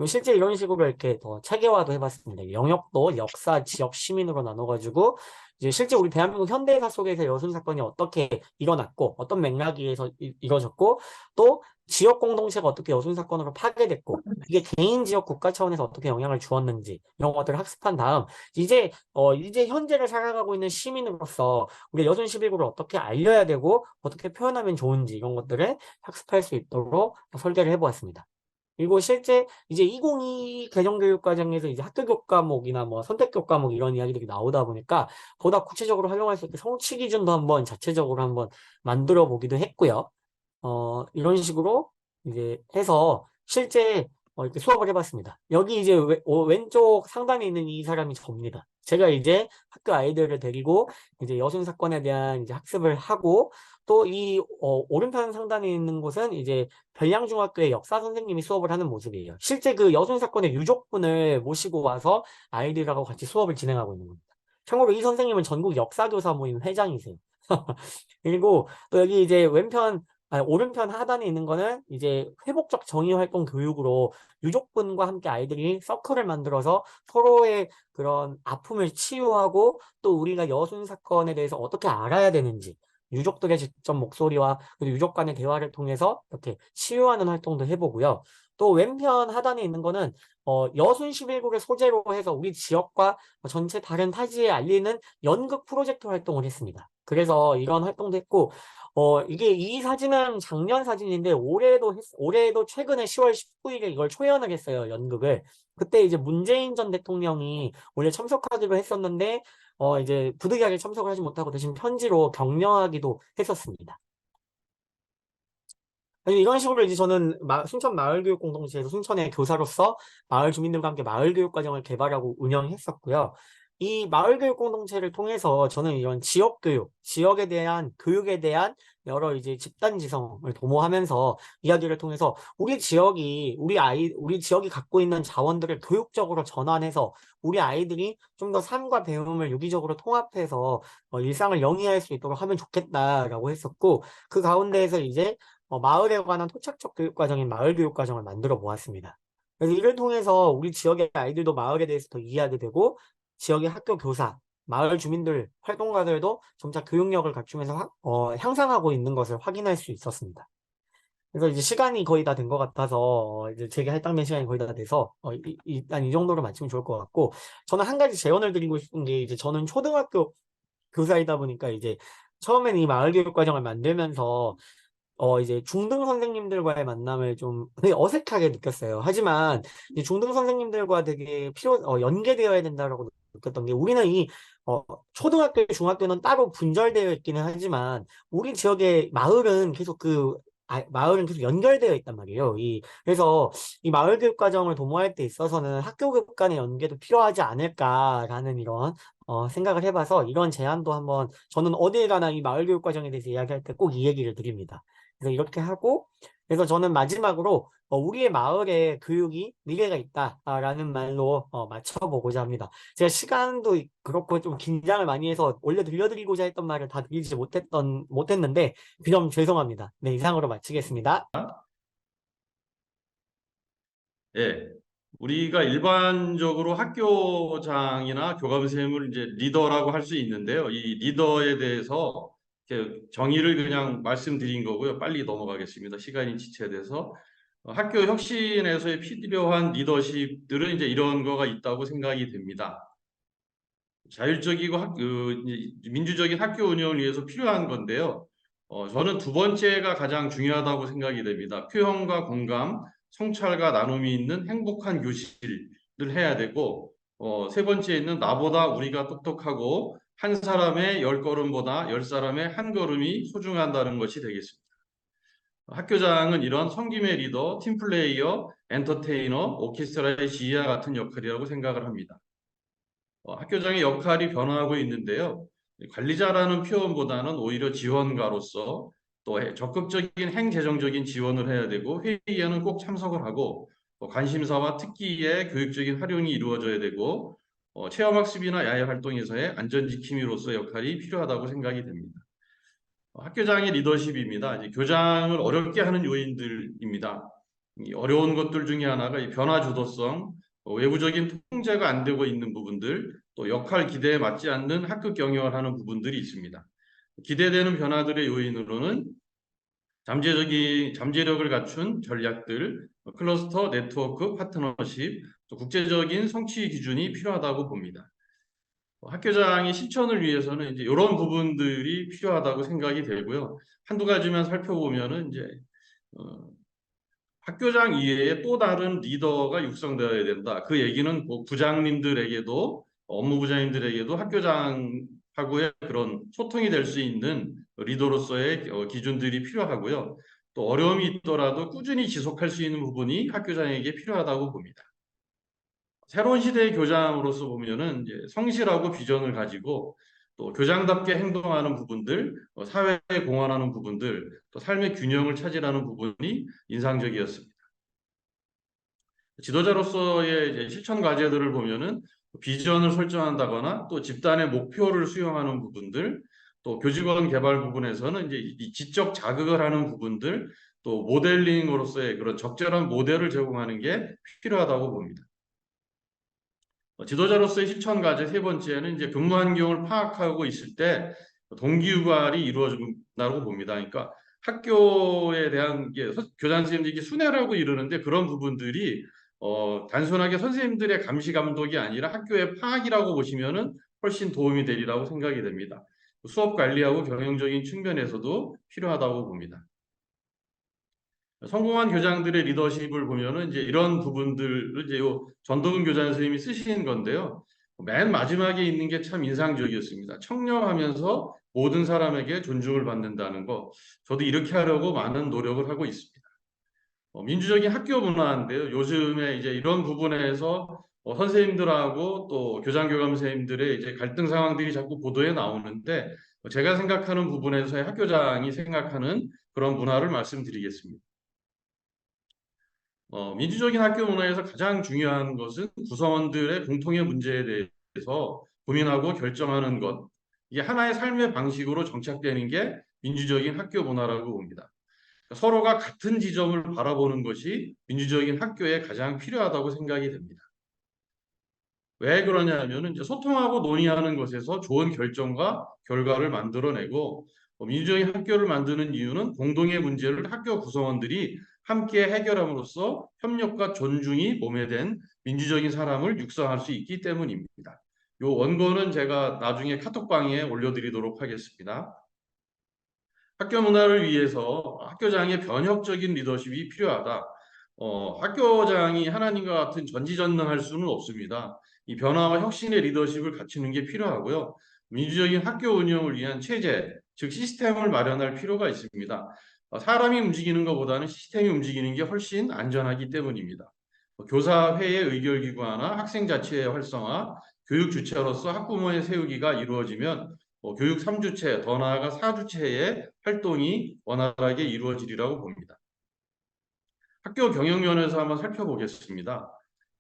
실제 이런 식으로 이렇게 더 체계화도 해봤습니다. 영역도 역사, 지역, 시민으로 나눠가지고 이제 실제 우리 대한민국 현대사 속에서 여순 사건이 어떻게 일어났고 어떤 맥락에서 이루어졌고 또 지역 공동체가 어떻게 여순 사건으로 파괴됐고 이게 개인 지역 국가 차원에서 어떻게 영향을 주었는지 이런 것들을 학습한 다음 이제 현재를 살아가고 있는 시민으로서 우리 여순 11구를 어떻게 알려야 되고 어떻게 표현하면 좋은지 이런 것들을 학습할 수 있도록 설계를 해보았습니다. 그리고 실제 이제 2022 개정교육과정에서 이제 학교 교과목이나 뭐 선택 교과목 이런 이야기들이 나오다 보니까 보다 구체적으로 활용할 수 있게 성취 기준도 한번 자체적으로 한번 만들어 보기도 했고요. 이런 식으로 이제 해서 실제 이렇게 수업을 해봤습니다. 여기 이제 왼쪽 상단에 있는 이 사람이 접니다. 제가 이제 학교 아이들을 데리고 이제 여순 사건에 대한 이제 학습을 하고 또 이 오른편 상단에 있는 곳은 이제 별량중학교의 역사 선생님이 수업을 하는 모습이에요. 실제 그 여순 사건의 유족분을 모시고 와서 아이들하고 같이 수업을 진행하고 있는 겁니다. 참고로 이 선생님은 전국 역사교사 모임 회장이세요. 그리고 또 여기 이제 오른편 하단에 있는 거는 이제 회복적 정의활동 교육으로 유족분과 함께 아이들이 서클을 만들어서 서로의 그런 아픔을 치유하고 또 우리가 여순 사건에 대해서 어떻게 알아야 되는지 유족들의 직접 목소리와 그리고 유족 간의 대화를 통해서 이렇게 치유하는 활동도 해보고요. 또 왼편 하단에 있는 거는 여순 11구를 소재로 해서 우리 지역과 전체 다른 타지에 알리는 연극 프로젝트 활동을 했습니다. 그래서 이런 활동도 했고 이게 이 사진은 작년 사진인데 올해도 최근에 10월 19일에 이걸 초연을 했어요, 연극을. 그때 이제 문재인 전 대통령이 원래 참석하기로 했었는데 이제 부득이하게 참석을 하지 못하고 대신 편지로 격려하기도 했었습니다. 이런 식으로 이제 저는 순천 마을교육 공동체에서 순천의 교사로서 마을 주민들과 함께 마을교육 과정을 개발하고 운영했었고요. 이 마을교육 공동체를 통해서 저는 이런 지역교육, 지역에 대한 교육에 대한 여러 이제 집단 지성을 도모하면서 이야기를 통해서 우리 지역이 갖고 있는 자원들을 교육적으로 전환해서 우리 아이들이 좀 더 삶과 배움을 유기적으로 통합해서 일상을 영위할 수 있도록 하면 좋겠다라고 했었고 그 가운데에서 이제 마을에 관한 토착적 교육과정인 마을교육과정을 만들어 보았습니다. 그래서 이를 통해서 우리 지역의 아이들도 마을에 대해서 더 이해하게 되고 지역의 학교 교사, 마을 주민들, 활동가들도 점차 교육력을 갖추면서 향상하고 있는 것을 확인할 수 있었습니다. 그래서 이제 시간이 거의 다 된 것 같아서 이제 제게 할당된 시간이 거의 다 돼서 일단 이 정도로 마치면 좋을 것 같고, 저는 한 가지 제언을 드리고 싶은 게, 이제 저는 초등학교 교사이다 보니까 이제 처음에는 이 마을교육 과정을 만들면서 이제 중등 선생님들과의 만남을 좀 되게 어색하게 느꼈어요. 하지만 이제 중등 선생님들과 되게 연계되어야 된다라고 느꼈던 게, 우리는 어, 초등학교, 중학교는 따로 분절되어 있기는 하지만 우리 지역의 마을은 계속 마을은 계속 연결되어 있단 말이에요. 그래서 이 마을 교육 과정을 도모할 때 있어서는 학교 교육 간의 연계도 필요하지 않을까라는 이런 생각을 해봐서, 이런 제안도 한번, 저는 어딜 가나 이 마을 교육 과정에 대해서 이야기할 때 꼭 이 얘기를 드립니다. 그래서 이렇게 하고, 그래서 저는 마지막으로 우리의 마을에 교육이 미래가 있다라는 말로 맞춰보고자 합니다. 제가 시간도 그렇고 좀 긴장을 많이 해서 원래 들려드리고자 했던 말을 다 드리지 못했는데, 그럼 죄송합니다. 네, 이상으로 마치겠습니다. 예. 우리가 일반적으로 학교장이나 교감선생님을 이제 리더라고 할 수 있는데요. 이 리더에 대해서 이렇게 정의를 그냥 말씀드린 거고요. 빨리 넘어가겠습니다. 시간이 지체돼서. 학교 혁신에서 필요한 리더십들은 이제 이런 거가 있다고 생각이 됩니다. 자율적이고 민주적인 학교 운영을 위해서 필요한 건데요. 저는 두 번째가 가장 중요하다고 생각이 됩니다. 표현과 공감, 성찰과 나눔이 있는 행복한 교실을 해야 되고, 세 번째는 나보다 우리가 똑똑하고 한 사람의 10걸음보다 10사람의 한 걸음이 소중하다는 것이 되겠습니다. 학교장은 이런 섬김의 리더, 팀플레이어, 엔터테이너, 오케스트라의 지휘와 같은 역할이라고 생각을 합니다. 학교장의 역할이 변화하고 있는데요. 관리자라는 표현보다는 오히려 지원가로서 또 적극적인 행재정적인 지원을 해야 되고, 회의에는 꼭 참석을 하고, 관심사와 특기의 교육적인 활용이 이루어져야 되고, 체험학습이나 야외활동에서의 안전지킴이로서 역할이 필요하다고 생각이 됩니다. 학교장의 리더십입니다. 이제 교장을 어렵게 하는 요인들입니다. 이 어려운 것들 중에 하나가 이 변화 주도성, 외부적인 통제가 안 되고 있는 부분들, 또 역할 기대에 맞지 않는 학급 경영을 하는 부분들이 있습니다. 기대되는 변화들의 요인으로는 잠재력을 갖춘 전략들, 클러스터, 네트워크, 파트너십, 또 국제적인 성취 기준이 필요하다고 봅니다. 학교장의 실천을 위해서는 이제 이런 부분들이 필요하다고 생각이 되고요. 한두 가지만 살펴보면은 이제 학교장 이외에 또 다른 리더가 육성되어야 된다. 그 얘기는 뭐 부장님들에게도, 업무부장님들에게도 학교장하고의 그런 소통이 될 수 있는 리더로서의 기준들이 필요하고요. 또 어려움이 있더라도 꾸준히 지속할 수 있는 부분이 학교장에게 필요하다고 봅니다. 새로운 시대의 교장으로서 보면은 이제 성실하고 비전을 가지고 또 교장답게 행동하는 부분들, 사회에 공헌하는 부분들, 또 삶의 균형을 찾으라는 부분이 인상적이었습니다. 지도자로서의 이제 실천 과제들을 보면은 비전을 설정한다거나 또 집단의 목표를 수용하는 부분들, 또 교직원 개발 부분에서는 이제 이 지적 자극을 하는 부분들, 또 모델링으로서의 그런 적절한 모델을 제공하는 게 필요하다고 봅니다. 지도자로서의 실천 과제 세 번째는 이제 근무 환경을 파악하고 있을 때 동기유발이 이루어진다고 봅니다. 그러니까 학교에 대한 교장 선생님들이 순회라고 이러는데, 그런 부분들이 단순하게 선생님들의 감시 감독이 아니라 학교의 파악이라고 보시면은 훨씬 도움이 되리라고 생각이 됩니다. 수업 관리하고 경영적인 측면에서도 필요하다고 봅니다. 성공한 교장들의 리더십을 보면은 이제 이런 부분들을 이제 전도근 교장 선생님이 쓰신 건데요. 맨 마지막에 있는 게 참 인상적이었습니다. 청렴하면서 모든 사람에게 존중을 받는다는 거. 저도 이렇게 하려고 많은 노력을 하고 있습니다. 민주적인 학교 문화인데요. 요즘에 이제 이런 부분에서 선생님들하고 또 교장-교감 선생님들의 이제 갈등 상황들이 자꾸 보도에 나오는데, 제가 생각하는 부분에서의 학교장이 생각하는 그런 문화를 말씀드리겠습니다. 민주적인 학교 문화에서 가장 중요한 것은 구성원들의 공통의 문제에 대해서 고민하고 결정하는 것. 이게 하나의 삶의 방식으로 정착되는 게 민주적인 학교 문화라고 봅니다. 서로가 같은 지점을 바라보는 것이 민주적인 학교에 가장 필요하다고 생각이 됩니다. 왜 그러냐면은 이제 소통하고 논의하는 것에서 좋은 결정과 결과를 만들어내고 민주적인 학교를 만드는 이유는 공동의 문제를 학교 구성원들이 함께 해결함으로써 협력과 존중이 몸에 된 민주적인 사람을 육성할 수 있기 때문입니다. 요 원고는 제가 나중에 카톡방에 올려드리도록 하겠습니다. 학교 문화를 위해서 학교장의 변혁적인 리더십이 필요하다. 학교장이 하나님과 같은 전지전능할 수는 없습니다. 이 변화와 혁신의 리더십을 갖추는 게 필요하고요. 민주적인 학교 운영을 위한 체제, 즉 시스템을 마련할 필요가 있습니다. 사람이 움직이는 것보다는 시스템이 움직이는 게 훨씬 안전하기 때문입니다. 교사회의 의결기구화나 학생 자치의 활성화, 교육 주체로서 학부모의 세우기가 이루어지면 교육 3주체, 더 나아가 4주체의 활동이 원활하게 이루어지리라고 봅니다. 학교 경영면에서 한번 살펴보겠습니다.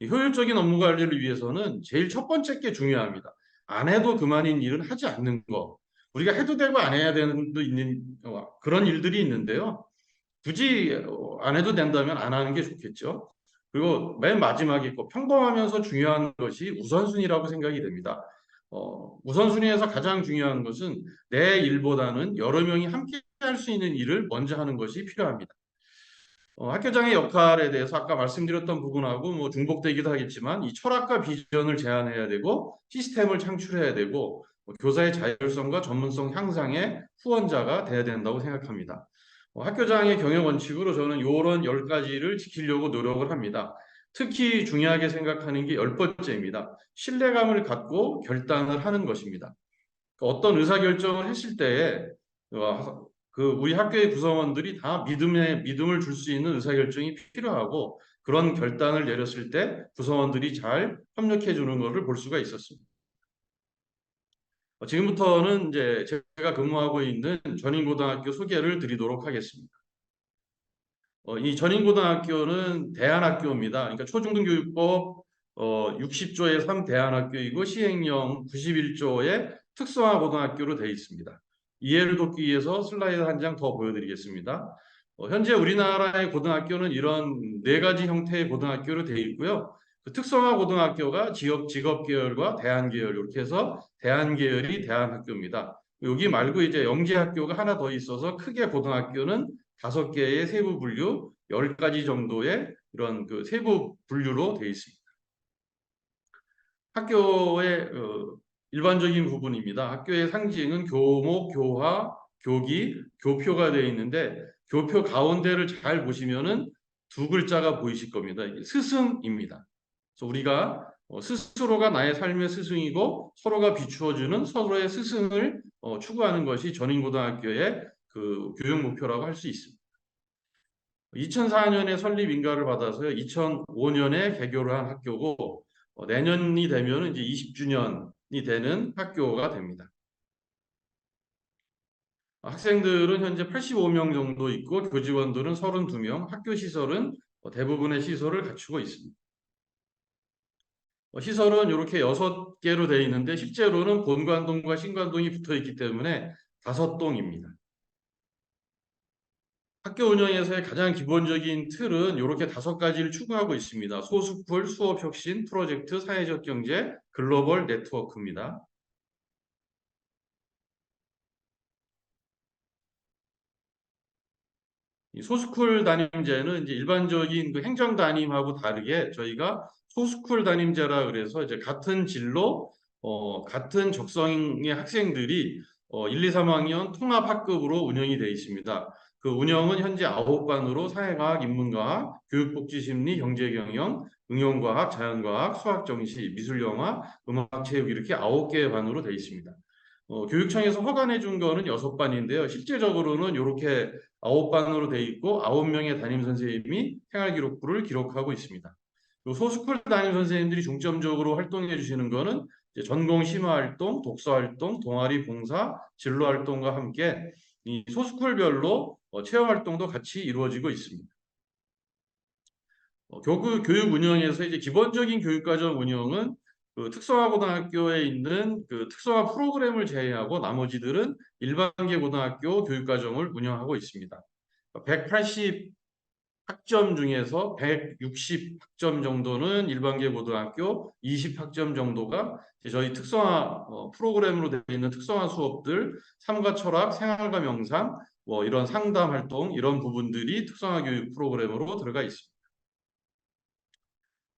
이 효율적인 업무 관리를 위해서는 제일 첫 번째 게 중요합니다. 안 해도 그만인 일은 하지 않는 거. 우리가 해도 되고 안 해야 되는 도 있는 그런 일들이 있는데요. 굳이 안 해도 된다면 안 하는 게 좋겠죠. 그리고 맨 마지막에 꼭 평범하면서 중요한 것이 우선순위라고 생각이 됩니다. 우선순위에서 가장 중요한 것은 내 일보다는 여러 명이 함께 할 수 있는 일을 먼저 하는 것이 필요합니다. 학교장의 역할에 대해서 아까 말씀드렸던 부분하고 뭐 중복되기도 하겠지만 이 철학과 비전을 제안해야 되고 시스템을 창출해야 되고 교사의 자율성과 전문성 향상의 후원자가 돼야 된다고 생각합니다. 학교장의 경영 원칙으로 저는 이런 10가지를 지키려고 노력을 합니다. 특히 중요하게 생각하는 게 10번째입니다. 신뢰감을 갖고 결단을 하는 것입니다. 어떤 의사결정을 했을 때에 우리 학교의 구성원들이 다 믿음을 줄 수 있는 의사결정이 필요하고 그런 결단을 내렸을 때 구성원들이 잘 협력해 주는 것을 볼 수가 있었습니다. 지금부터는 이제 제가 근무하고 있는 전인고등학교 소개를 드리도록 하겠습니다. 이 전인고등학교는 대안학교입니다. 그러니까 초중등교육법 60조의 3 대안학교이고 시행령 91조의 특성화 고등학교로 되어 있습니다. 이해를 돕기 위해서 슬라이드 한 장 더 보여드리겠습니다. 현재 우리나라의 고등학교는 이런 4가지 형태의 고등학교로 되어 있고요. 그 특성화 고등학교가 직업 계열과 대안 계열 이렇게 해서 대안 계열이 대안학교입니다. 여기 말고 이제 영재학교가 하나 더 있어서 크게 고등학교는 5개의 세부 분류, 10가지 정도의 이런 그 세부 분류로 되어 있습니다. 학교의 일반적인 부분입니다. 학교의 상징은 교목, 교화, 교기, 교표가 되어 있는데 교표 가운데를 잘 보시면은 2글자가 보이실 겁니다. 이게 스승입니다. 그래서 우리가 스스로가 나의 삶의 스승이고 서로가 비추어주는 서로의 스승을 추구하는 것이 전인고등학교의 그 교육 목표라고 할 수 있습니다. 2004년에 설립 인가를 받아서요. 2005년에 개교를 한 학교고 내년이 되면 이제 20주년이 되는 학교가 됩니다. 학생들은 현재 85명 정도 있고 교직원들은 32명, 학교 시설은 대부분의 시설을 갖추고 있습니다. 시설은 이렇게 6개로 되어 있는데 실제로는 본관동과 신관동이 붙어 있기 때문에 5동입니다. 학교 운영에서의 가장 기본적인 틀은 이렇게 5가지를 추구하고 있습니다. 소스쿨, 수업혁신, 프로젝트, 사회적 경제, 글로벌 네트워크입니다. 이 소스쿨 담임제는 이제 일반적인 그 행정 담임하고 다르게 저희가 소스쿨 담임제라 그래서 이제 같은 진로, 같은 적성의 학생들이 1, 2, 3학년 통합 학급으로 운영이 되어 있습니다. 그 운영은 현재 9반으로 사회과학, 인문과학, 교육복지심리, 경제경영, 응용과학, 자연과학, 수학정시, 미술영화, 음악체육 이렇게 9개의 반으로 되어 있습니다. 교육청에서 허가내 준 거는 6반인데요. 실제적으로는 이렇게 9반으로 되어 있고 9명의 담임 선생님이 생활기록부를 기록하고 있습니다. 소스쿨 담임 선생님들이 중점적으로 활동해 주시는 거는 이제 전공 심화 활동, 독서 활동, 동아리 봉사, 진로 활동과 함께 이 소스쿨별로 체험 활동도 같이 이루어지고 있습니다. 교육 운영에서 이제 기본적인 교육과정 운영은 그 특성화 고등학교에 있는 그 특성화 프로그램을 제외하고 나머지들은 일반계 고등학교 교육과정을 운영하고 있습니다. 학점 중에서 160학점 정도는 일반계 고등학교, 20학점 정도가 저희 특성화 프로그램으로 되어 있는 특성화 수업들, 삶과 철학, 생활과 명상, 뭐 이런 상담 활동 이런 부분들이 특성화 교육 프로그램으로 들어가 있습니다.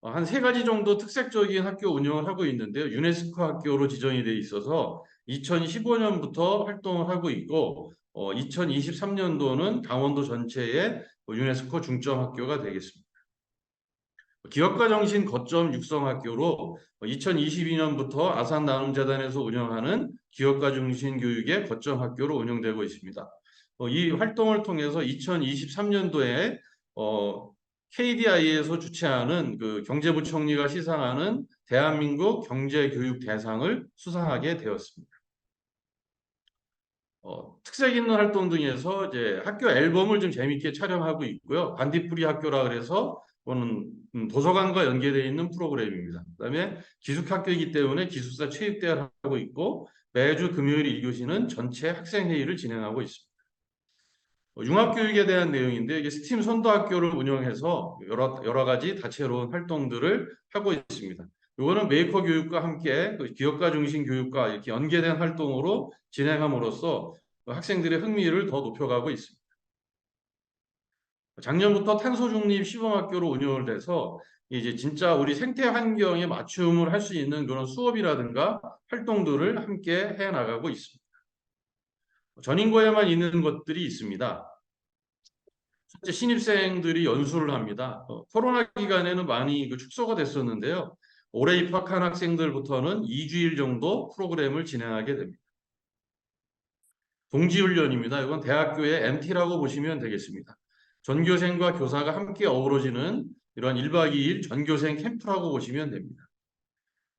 한 3가지 정도 특색적인 학교 운영을 하고 있는데요. 유네스코 학교로 지정이 되어 있어서 2015년부터 활동을 하고 있고 2023년도는 강원도 전체의 유네스코 중점 학교가 되겠습니다. 기업가 정신 거점 육성 학교로 2022년부터 아산나눔재단에서 운영하는 기업가 중심 교육의 거점 학교로 운영되고 있습니다. 이 활동을 통해서 2023년도에 KDI에서 주최하는 그 경제부총리가 시상하는 대한민국 경제교육 대상을 수상하게 되었습니다. 특색 있는 활동 등에서 이제 학교 앨범을 좀 재밌게 촬영하고 있고요. 반딧불이 학교라 그래서 그거는 도서관과 연계되어 있는 프로그램입니다. 그다음에 기숙학교이기 때문에 기숙사 체육대회를 하고 있고 매주 금요일 1교시는 전체 학생회의를 진행하고 있습니다. 융합교육에 대한 내용인데 이게 스팀 선도학교를 운영해서 여러 가지 다채로운 활동들을 하고 있습니다. 이거는 메이커 교육과 함께 기업가 중심 교육과 이렇게 연계된 활동으로 진행함으로써 학생들의 흥미를 더 높여가고 있습니다. 작년부터 탄소 중립 시범학교로 운영을 돼서 이제 진짜 우리 생태 환경에 맞춤을 할 수 있는 그런 수업이라든가 활동들을 함께 해 나가고 있습니다. 전인고에만 있는 것들이 있습니다. 첫째, 신입생들이 연수를 합니다. 코로나 기간에는 많이 축소가 됐었는데요. 올해 입학한 학생들부터는 2주일 정도 프로그램을 진행하게 됩니다. 동지훈련입니다. 이건 대학교의 MT라고 보시면 되겠습니다. 전교생과 교사가 함께 어우러지는 이런 1박 2일 전교생 캠프라고 보시면 됩니다.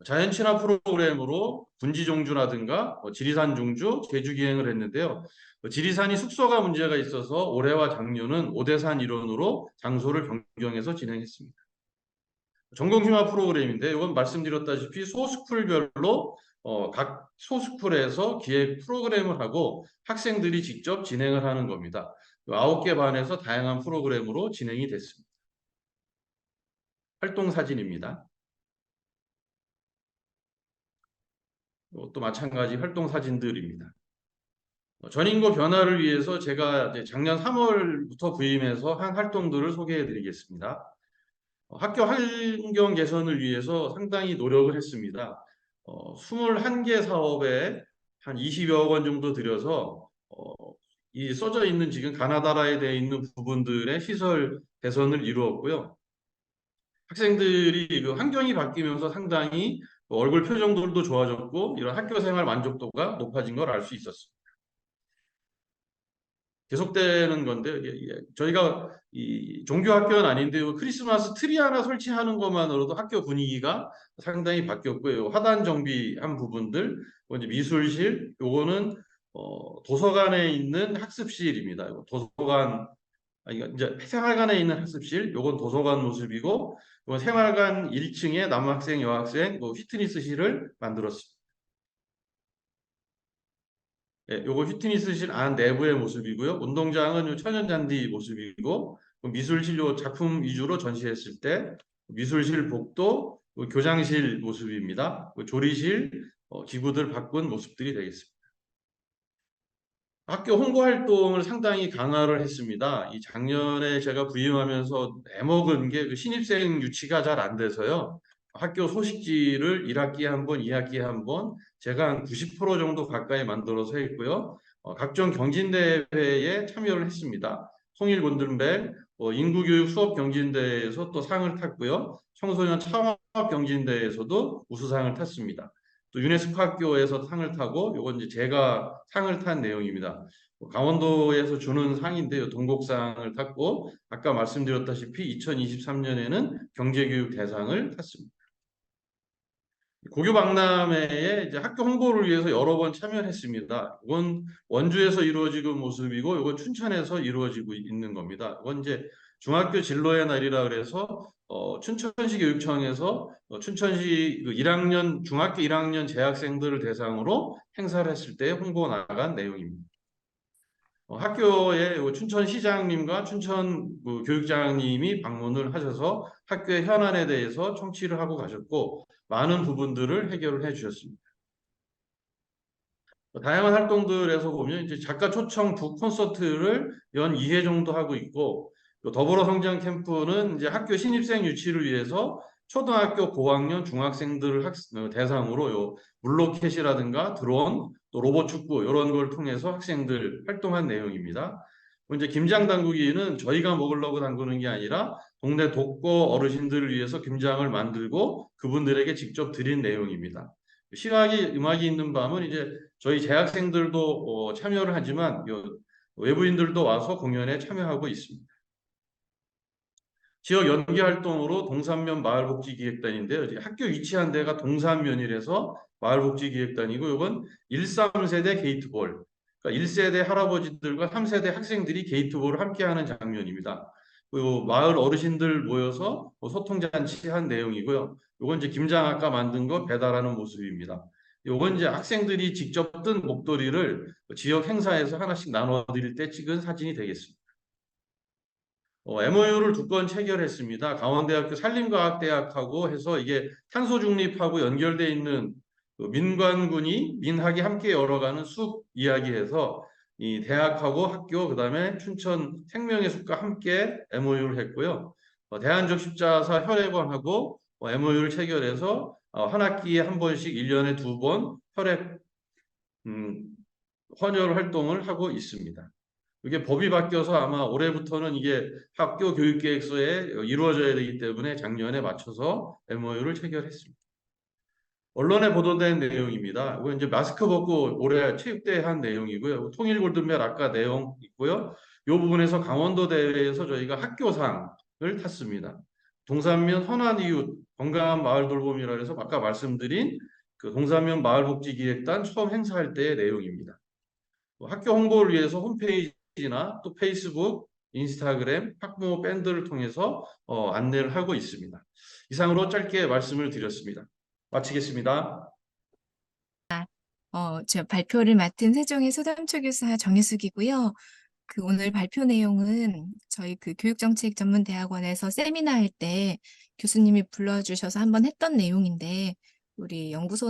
자연친화 프로그램으로 군지종주라든가 지리산 종주, 제주기행을 했는데요. 지리산이 숙소가 문제가 있어서 올해와 작년은 오대산 일원으로 장소를 변경해서 진행했습니다. 전공심화 프로그램인데 이건 말씀드렸다시피 소스쿨별로 각 소스쿨에서 기획 프로그램을 하고 학생들이 직접 진행을 하는 겁니다. 9개 반에서 다양한 프로그램으로 진행이 됐습니다. 활동 사진입니다. 또 마찬가지 활동 사진들입니다. 전인고 변화를 위해서 제가 이제 작년 3월부터 부임해서 한 활동들을 소개해 드리겠습니다. 학교 환경 개선을 위해서 상당히 노력을 했습니다. 21개 사업에 한 20여 원 정도 들여서 이 써져 있는 지금 가나다라에 되어 있는 부분들의 시설 개선을 이루었고요. 학생들이 그 환경이 바뀌면서 상당히 얼굴 표정들도 좋아졌고 이런 학교 생활 만족도가 높아진 걸 알 수 있었습니다. 계속되는 건데 저희가 이 종교 학교는 아닌데 크리스마스 트리 하나 설치하는 것만으로도 학교 분위기가 상당히 바뀌었고요. 화단 정비한 부분들, 이제 미술실, 요거는 도서관에 있는 학습실입니다. 도서관 이제 생활관에 있는 학습실, 요건 도서관 모습이고, 요건 생활관 1층에 남학생, 여학생, 휘트니스실을 만들었습니다. 예, 요거 휘트니스실 안 내부의 모습이고요. 운동장은 요 천연잔디 모습이고, 미술실 요 작품 위주로 전시했을 때 미술실 복도, 교장실 모습입니다. 조리실, 기구들 바꾼 모습들이 되겠습니다. 학교 홍보 활동을 상당히 강화를 했습니다. 이 작년에 제가 부임하면서 애먹은 게 그 신입생 유치가 잘 안 돼서요. 학교 소식지를 1학기에 한 번, 2학기에 한 번, 제가 한 90% 정도 가까이 만들어서 했고요. 각종 경진대회에 참여를 했습니다. 통일 곤든벨, 인구교육 수업 경진대회에서 또 상을 탔고요. 청소년 창업 경진대회에서도 우수상을 탔습니다. 또 유네스코 학교에서 상을 타고 요건 이제 제가 상을 탄 내용입니다. 강원도에서 주는 상인데요. 동국상을 탔고 아까 말씀드렸다시피 2023년에는 경제교육 대상을 탔습니다. 고교 박람회에 이제 학교 홍보를 위해서 여러 번 참여했습니다. 이건 원주에서 이루어지는 모습이고 이건 춘천에서 이루어지고 있는 겁니다. 이건 이제 중학교 진로의 날이라 그래서 춘천시 교육청에서 춘천시 그 1학년 중학교 1학년 재학생들을 대상으로 행사를 했을 때 홍보 나간 내용입니다. 학교에 춘천시장님과 춘천 교육장님이 방문을 하셔서 학교의 현안에 대해서 청취를 하고 가셨고 많은 부분들을 해결을 해주셨습니다. 다양한 활동들에서 보면 이제 작가 초청 북 콘서트를 연 2회 정도 하고 있고 또 더불어 성장 캠프는 이제 학교 신입생 유치를 위해서 초등학교 고학년 중학생들을 대상으로 물로켓이라든가 드론 또 로봇 축구 이런 걸 통해서 학생들 활동한 내용입니다. 이제 김장 담그기는 저희가 먹으려고 담그는 게 아니라 동네 독거 어르신들을 위해서 김장을 만들고 그분들에게 직접 드린 내용입니다. 실화기 음악이 있는 밤은 이제 저희 재학생들도 참여를 하지만 외부인들도 와서 공연에 참여하고 있습니다. 지역 연계 활동으로 동산면 마을복지기획단인데요. 이제 학교 위치한 데가 동산면이라서 마을복지기획단이고 이건 13세대 게이트볼. 그러니까 1세대 할아버지들과 3세대 학생들이 게이트볼을 함께하는 장면입니다. 그리고 마을 어르신들 모여서 소통잔치 한 내용이고요. 이건 이제 김장 아까 만든 거 배달하는 모습입니다. 요건 이제 학생들이 직접 뜬 목도리를 지역 행사에서 하나씩 나눠 드릴 때 찍은 사진이 되겠습니다. MOU를 2건 체결했습니다. 강원대학교 산림과학대학하고 해서 이게 탄소 중립하고 연결돼 있는 민관군이 민학이 함께 열어가는 숲 이야기해서 이 대학하고 학교 그다음에 춘천 생명의 숲과 함께 MOU를 했고요. 대한적 십자사 혈액원하고 MOU를 체결해서 한 학기에 한 번씩 1년에 2번 혈액 헌혈 활동을 하고 있습니다. 이게 법이 바뀌어서 아마 올해부터는 이게 학교 교육계획서에 이루어져야 되기 때문에 작년에 맞춰서 MOU를 체결했습니다. 언론에 보도된 내용입니다. 이거 이제 마스크 벗고 올해 체육대회 한 내용이고요. 통일 골든벨 아까 내용 있고요. 이 부분에서 강원도 대회에서 저희가 학교상을 탔습니다. 동산면 선한 이웃 건강한 마을 돌봄이라 해서 아까 말씀드린 그 동산면 마을복지기획단 처음 행사할 때의 내용입니다. 학교 홍보를 위해서 홈페이지나 또 페이스북, 인스타그램, 학부모 밴드를 통해서 안내를 하고 있습니다. 이상으로 짧게 말씀을 드렸습니다. 마치겠습니다. 저 발표를 맡은 세종의 소담초교사 정혜숙이고요. 그 오늘 발표 내용은 저희 그 교육정책전문대학원에서 세미나 할 때 교수님이 불러주셔서 한번 했던 내용인데 우리 연구소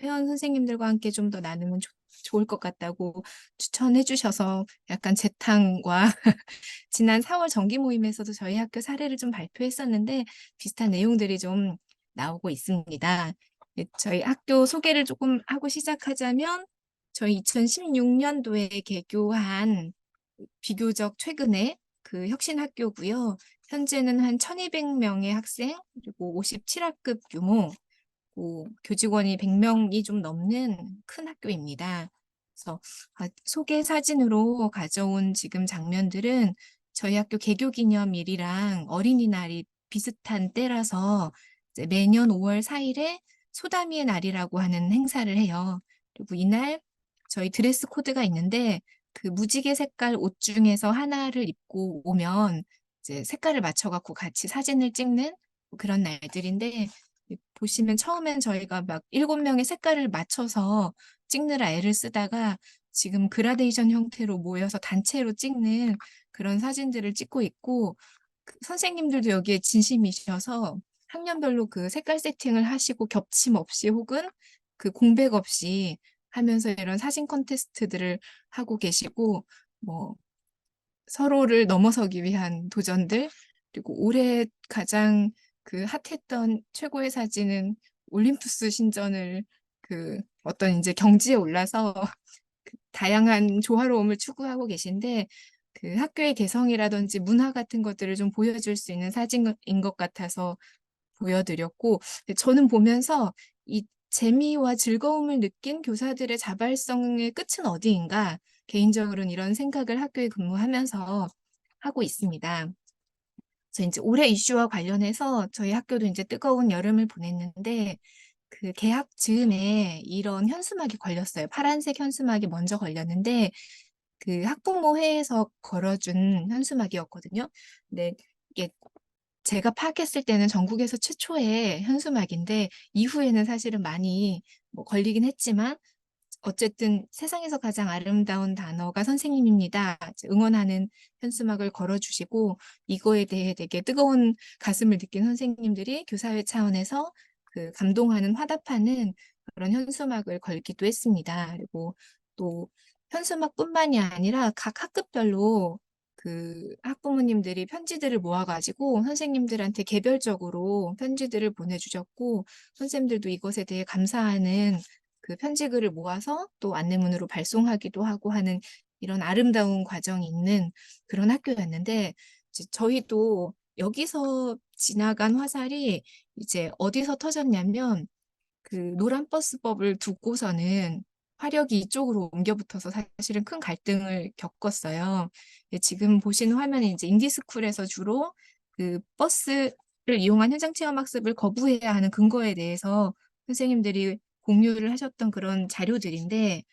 회원 선생님들과 함께 좀 더 나누면 좋을 것 같다고 추천해 주셔서 약간 재탕과 지난 4월 정기 모임에서도 저희 학교 사례를 좀 발표했었는데 비슷한 내용들이 좀 나오고 있습니다. 저희 학교 소개를 조금 하고 시작하자면 저희 2016년도에 개교한 비교적 최근에 그 혁신학교고요. 현재는 한 1200명의 학생 그리고 57학급 규모 교직원이 100명이 좀 넘는 큰 학교입니다. 그래서 소개 사진으로 가져온 지금 장면들은 저희 학교 개교기념일이랑 어린이날이 비슷한 때라서 이제 매년 5월 4일에 소다미의 날이라고 하는 행사를 해요. 그리고 이날 저희 드레스 코드가 있는데 그 무지개 색깔 옷 중에서 하나를 입고 오면 이제 색깔을 맞춰갖고 같이 사진을 찍는 그런 날들인데 보시면 처음엔 저희가 막 7명의 색깔을 맞춰서 찍느라 애를 쓰다가 지금 그라데이션 형태로 모여서 단체로 찍는 그런 사진들을 찍고 있고 선생님들도 여기에 진심이셔서 학년별로 그 색깔 세팅을 하시고 겹침 없이 혹은 그 공백 없이 하면서 이런 사진 콘테스트들을 하고 계시고 뭐 서로를 넘어서기 위한 도전들 그리고 올해 가장 그 핫했던 최고의 사진은 올림푸스 신전을 그 어떤 이제 경지에 올라서 그 다양한 조화로움을 추구하고 계신데 그 학교의 개성이라든지 문화 같은 것들을 좀 보여줄 수 있는 사진인 것 같아서 보여드렸고 저는 보면서 이 재미와 즐거움을 느낀 교사들의 자발성의 끝은 어디인가 개인적으로는 이런 생각을 학교에 근무하면서 하고 있습니다. 그래서 이제 올해 이슈와 관련해서 저희 학교도 이제 뜨거운 여름을 보냈는데 그 개학 즈음에 이런 현수막이 걸렸어요. 파란색 현수막이 먼저 걸렸는데 그 학부모 회에서 걸어준 현수막이었거든요. 근데 이게 제가 파악했을 때는 전국에서 최초의 현수막인데 이후에는 사실은 많이 뭐 걸리긴 했지만 어쨌든 세상에서 가장 아름다운 단어가 선생님입니다. 이제 응원하는 현수막을 걸어주시고 이거에 대해 되게 뜨거운 가슴을 느낀 선생님들이 교사회 차원에서 그 감동하는 화답하는 그런 현수막을 걸기도 했습니다. 그리고 또 현수막뿐만이 아니라 각 학급별로 그 학부모님들이 편지들을 모아가지고 선생님들한테 개별적으로 편지들을 보내주셨고 선생님들도 이것에 대해 감사하는 그 편지글을 모아서 또 안내문으로 발송하기도 하고 하는 이런 아름다운 과정이 있는 그런 학교였는데 이제 저희도 여기서 지나간 화살이 이제 어디서 터졌냐면 그 노란 버스법을 두고서는 화력이 이쪽으로 옮겨 붙어서 사실은 큰 갈등을 겪었어요. 지금 보시는 화면에 이제 인디스쿨에서 주로 그 버스를 이용한 현장 체험 학습을 거부해야 하는 근거에 대해서 선생님들이 공유를 하셨던 그런 자료들인데,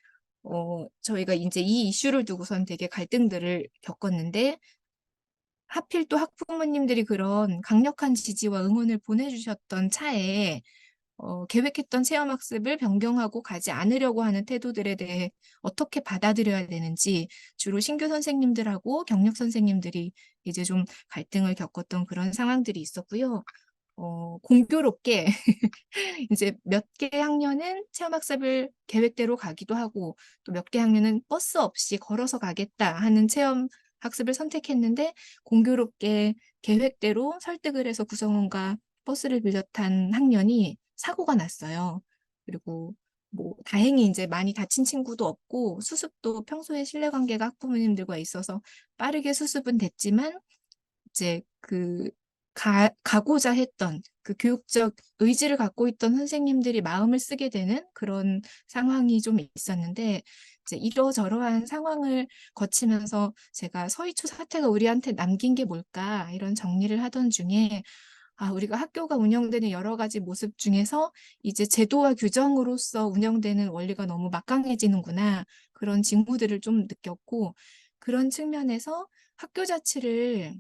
저희가 이제 이 이슈를 두고선 되게 갈등들을 겪었는데, 하필 또 학부모님들이 그런 강력한 지지와 응원을 보내주셨던 차에 계획했던 체험학습을 변경하고 가지 않으려고 하는 태도들에 대해 어떻게 받아들여야 되는지 주로 신규 선생님들하고 경력 선생님들이 이제 좀 갈등을 겪었던 그런 상황들이 있었고요. 공교롭게 이제 몇 개 학년은 체험학습을 계획대로 가기도 하고 또 몇 개 학년은 버스 없이 걸어서 가겠다 하는 체험학습을 선택했는데 공교롭게 계획대로 설득을 해서 구성원과 버스를 빌려 탄 학년이 사고가 났어요. 그리고 뭐 다행히 이제 많이 다친 친구도 없고 수습도 평소에 신뢰관계가 학부모님들과 있어서 빠르게 수습은 됐지만 이제 그 가고자 했던 그 교육적 의지를 갖고 있던 선생님들이 마음을 쓰게 되는 그런 상황이 좀 있었는데 이제 이러저러한 상황을 거치면서 제가 서희초 사태가 우리한테 남긴 게 뭘까 이런 정리를 하던 중에 우리가 학교가 운영되는 여러 가지 모습 중에서 이제 제도와 규정으로서 운영되는 원리가 너무 막강해지는구나 그런 징후들을 좀 느꼈고 그런 측면에서 학교 자치를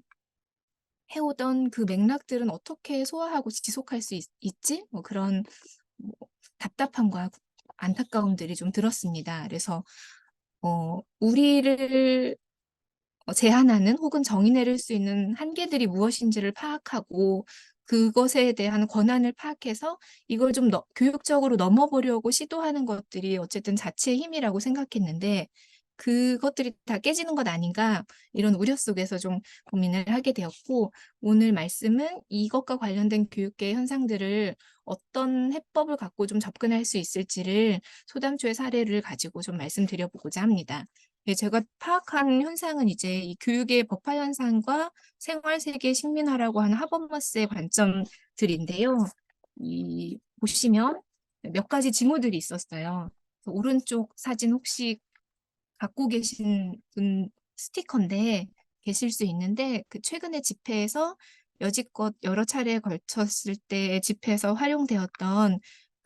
해오던 그 맥락들은 어떻게 소화하고 지속할 수 있지? 뭐 그런 뭐 답답함과 안타까움들이 좀 들었습니다. 그래서 우리를 제한하는 혹은 정의 내릴 수 있는 한계들이 무엇인지를 파악하고 그것에 대한 권한을 파악해서 이걸 좀 교육적으로 넘어보려고 시도하는 것들이 어쨌든 자치의 힘이라고 생각했는데 그것들이 다 깨지는 것 아닌가 이런 우려 속에서 좀 고민을 하게 되었고 오늘 말씀은 이것과 관련된 교육계 현상들을 어떤 해법을 갖고 좀 접근할 수 있을지를 소담초의 사례를 가지고 좀 말씀드려보고자 합니다. 제가 파악한 현상은 이제 이 교육의 법화 현상과 생활 세계 식민화라고 하는 하버머스의 관점들인데요. 보시면 몇 가지 징후들이 있었어요. 오른쪽 사진 혹시 갖고 계신 분 스티커인데 계실 수 있는데 그 최근에 집회에서 여지껏 여러 차례에 걸쳤을 때 집회에서 활용되었던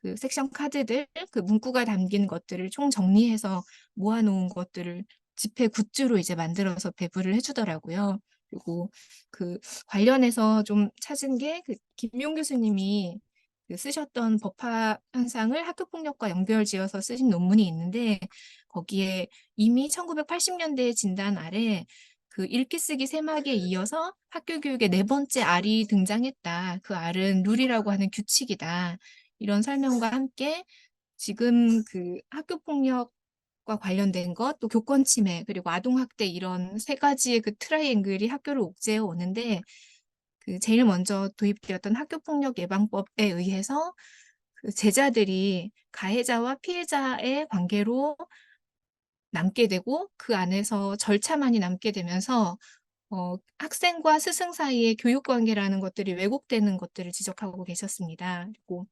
그 섹션 카드들, 그 문구가 담긴 것들을 총 정리해서 모아놓은 것들을 집회 굿즈로 이제 만들어서 배부를 해주더라고요. 그리고 그 관련해서 좀 찾은 게 그 김용 교수님이 그 쓰셨던 법화 현상을 학교폭력과 연결지어서 쓰신 논문이 있는데 거기에 이미 1980년대의 진단 아래 그 읽기 쓰기 세막에 이어서 학교 교육의 네 번째 R이 등장했다. 그 R은 룰이라고 하는 규칙이다. 이런 설명과 함께 지금 그 학교 폭력과 관련된 것, 또 교권 침해, 그리고 아동 학대 이런 세 가지의 그 트라이앵글이 학교를 옥죄해 오는데 그 제일 먼저 도입되었던 학교 폭력 예방법에 의해서 그 제자들이 가해자와 피해자의 관계로 남게 되고 그 안에서 절차만이 남게 되면서 학생과 스승 사이의 교육 관계라는 것들이 왜곡되는 것들을 지적하고 계셨습니다. 그리고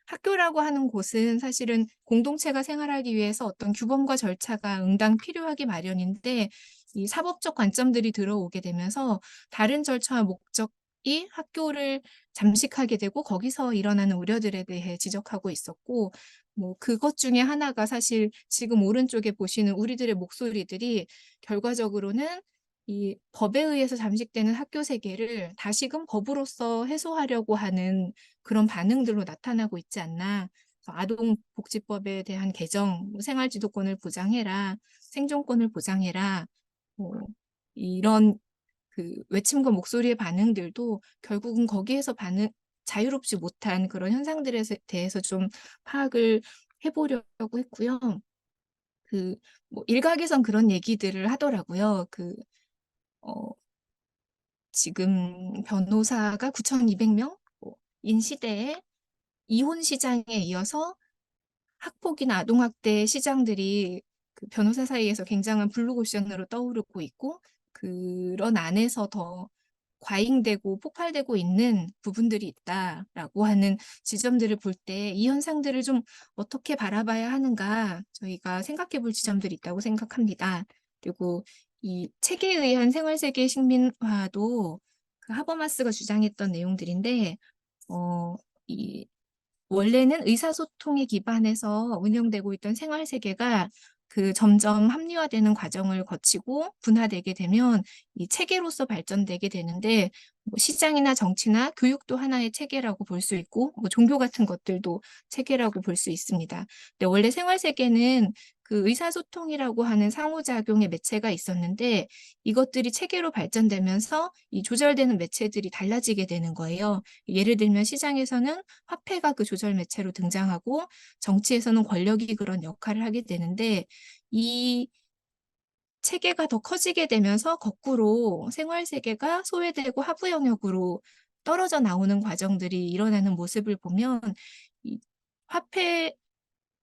학교라고 하는 곳은 사실은 공동체가 생활하기 위해서 어떤 규범과 절차가 응당 필요하기 마련인데 이 사법적 관점들이 들어오게 되면서 다른 절차와 목적이 학교를 잠식하게 되고 거기서 일어나는 우려들에 대해 지적하고 있었고 뭐 그것 중에 하나가 사실 지금 오른쪽에 보시는 우리들의 목소리들이 결과적으로는 이 법에 의해서 잠식되는 학교 세계를 다시금 법으로서 해소하려고 하는 그런 반응들로 나타나고 있지 않나. 아동복지법에 대한 개정, 뭐 생활지도권을 보장해라, 생존권을 보장해라, 뭐 이런 그 외침과 목소리의 반응들도 결국은 거기에서 자유롭지 못한 그런 현상들에 대해서 좀 파악을 해보려고 했고요. 뭐 일각에선 그런 얘기들을 하더라고요. 어, 지금 변호사가 9,200명인 시대에 이혼 시장에 이어서 학폭이나 아동학대 시장들이 그 변호사 사이에서 굉장한 블루오션으로 떠오르고 있고, 그런 안에서 더 과잉되고 폭발되고 있는 부분들이 있다라고 하는 지점들을 볼 때 이 현상들을 좀 어떻게 바라봐야 하는가 저희가 생각해 볼 지점들이 있다고 생각합니다. 그리고 이 책에 의한 생활세계 식민화도 그 하버마스가 주장했던 내용들인데, 이 원래는 의사소통에 기반해서 운영되고 있던 생활세계가 그 점점 합리화되는 과정을 거치고 분화되게 되면 이 체계로서 발전되게 되는데, 뭐 시장이나 정치나 교육도 하나의 체계라고 볼 수 있고, 뭐 종교 같은 것들도 체계라고 볼 수 있습니다. 근데 원래 생활세계는 그 의사소통이라고 하는 상호작용의 매체가 있었는데, 이것들이 체계로 발전되면서 이 조절되는 매체들이 달라지게 되는 거예요. 예를 들면 시장에서는 화폐가 그 조절 매체로 등장하고, 정치에서는 권력이 그런 역할을 하게 되는데, 이 체계가 더 커지게 되면서 거꾸로 생활 세계가 소외되고 하부 영역으로 떨어져 나오는 과정들이 일어나는 모습을 보면, 이 화폐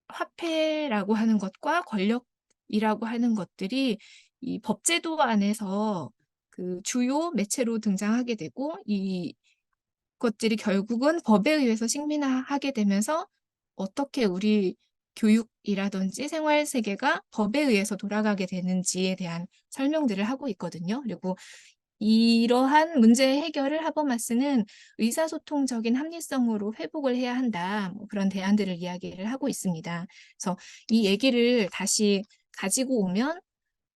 화폐라고 하는 것과 권력이라고 하는 것들이 이 법제도 안에서 그 주요 매체로 등장하게 되고, 이 것들이 결국은 법에 의해서 식민화하게 되면서 어떻게 우리 교육이라든지 생활 세계가 법에 의해서 돌아가게 되는지에 대한 설명들을 하고 있거든요. 그리고 이러한 문제 해결을 하버마스는 의사소통적인 합리성으로 회복을 해야 한다, 뭐 그런 대안들을 이야기를 하고 있습니다. 그래서 이 얘기를 다시 가지고 오면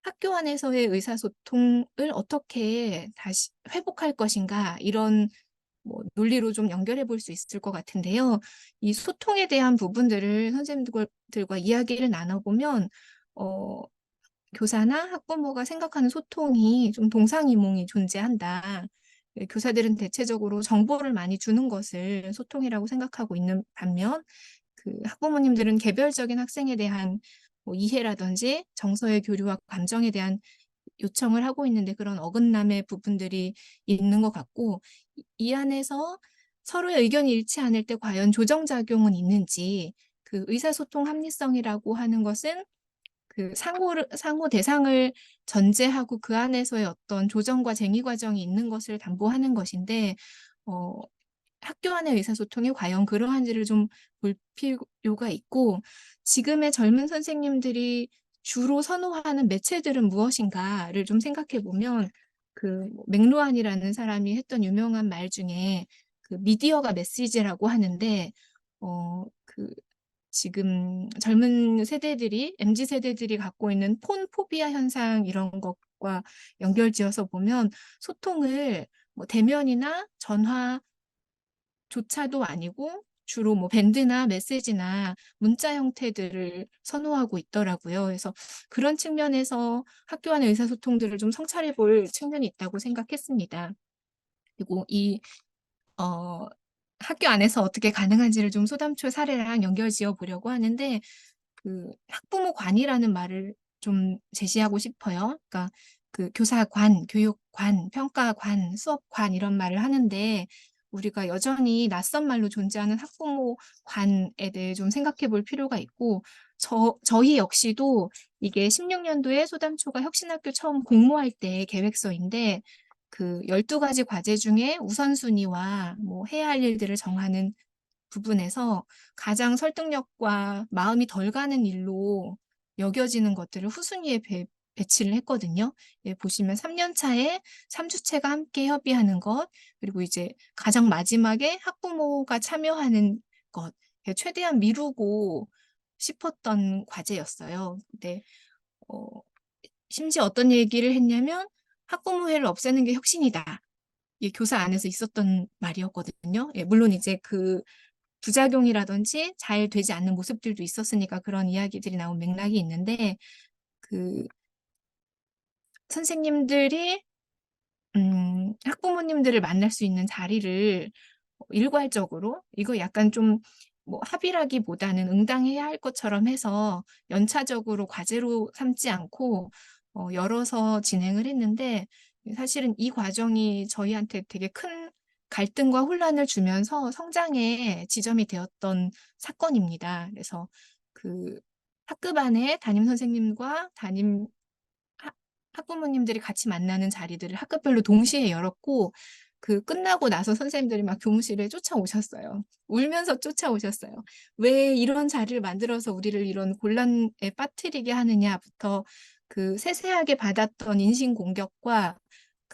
학교 안에서의 의사소통을 어떻게 다시 회복할 것인가, 이런 뭐 논리로 좀 연결해 볼 수 있을 것 같은데요. 이 소통에 대한 부분들을 선생님들과 이야기를 나눠보면, 어, 교사나 학부모가 생각하는 소통이 좀 동상이몽이 존재한다. 교사들은 대체적으로 정보를 많이 주는 것을 소통이라고 생각하고 있는 반면, 그 학부모님들은 개별적인 학생에 대한 뭐 이해라든지 정서의 교류와 감정에 대한 요청을 하고 있는데, 그런 어긋남의 부분들이 있는 것 같고, 이 안에서 서로의 의견이 일치 않을 때 과연 조정작용은 있는지, 그 의사소통 합리성이라고 하는 것은 그 상호 대상을 전제하고 그 안에서의 어떤 조정과 쟁의 과정이 있는 것을 담보하는 것인데, 어, 학교 안의 의사소통이 과연 그러한지를 좀 볼 필요가 있고, 지금의 젊은 선생님들이 주로 선호하는 매체들은 무엇인가를 좀 생각해 보면, 뭐 맥루안이라는 사람이 했던 유명한 말 중에 그 미디어가 메시지라고 하는데, 그 지금 젊은 세대들이, MZ 세대들이 갖고 있는 폰 포비아 현상 이런 것과 연결지어서 보면 소통을 뭐 대면이나 전화조차도 아니고 주로 뭐 밴드나 메시지나 문자 형태들을 선호하고 있더라고요. 그래서 그런 측면에서 학교 안의 의사소통들을 좀 성찰해 볼 측면이 있다고 생각했습니다. 그리고 어, 학교 안에서 어떻게 가능한지를 좀 소담초 사례랑 연결지어 보려고 하는데, 그 학부모관이라는 말을 좀 제시하고 싶어요. 그러니까 그 교사관, 교육관, 평가관, 수업관 이런 말을 하는데, 우리가 여전히 낯선 말로 존재하는 학부모관에 대해 좀 생각해 볼 필요가 있고, 저희 역시도 이게 16년도에 소담초가 혁신학교 처음 공모할 때 계획서인데, 그 12가지 과제 중에 우선순위와 뭐 해야 할 일들을 정하는 부분에서 가장 설득력과 마음이 덜 가는 일로 여겨지는 것들을 후순위에 배치를 했거든요. 예, 보시면 3년 차에 3주체가 함께 협의하는 것, 그리고 이제 가장 마지막에 학부모가 참여하는 것, 최대한 미루고 싶었던 과제였어요. 근데 어, 심지어 어떤 얘기를 했냐면 학부모회를 없애는 게 혁신이다. 이 교사 안에서 있었던 말이었거든요. 예, 물론 이제 그 부작용이라든지 잘 되지 않는 모습들도 있었으니까 그런 이야기들이 나온 맥락이 있는데 그 선생님들이 학부모님들을 만날 수 있는 자리를 일괄적으로 이거 약간 좀 뭐 합의라기보다는 응당해야 할 것처럼 해서 연차적으로 과제로 삼지 않고 열어서 진행을 했는데 사실은 이 과정이 저희한테 되게 큰 갈등과 혼란을 주면서 성장의 지점이 되었던 사건입니다. 그래서 그 학급 안에 담임 선생님과 학부모님들이 같이 만나는 자리들을 학급별로 동시에 열었고 그 끝나고 나서 선생님들이 막 교무실에 쫓아오셨어요. 울면서 쫓아오셨어요. 왜 이런 자리를 만들어서 우리를 이런 곤란에 빠뜨리게 하느냐부터 그 세세하게 받았던 인신 공격과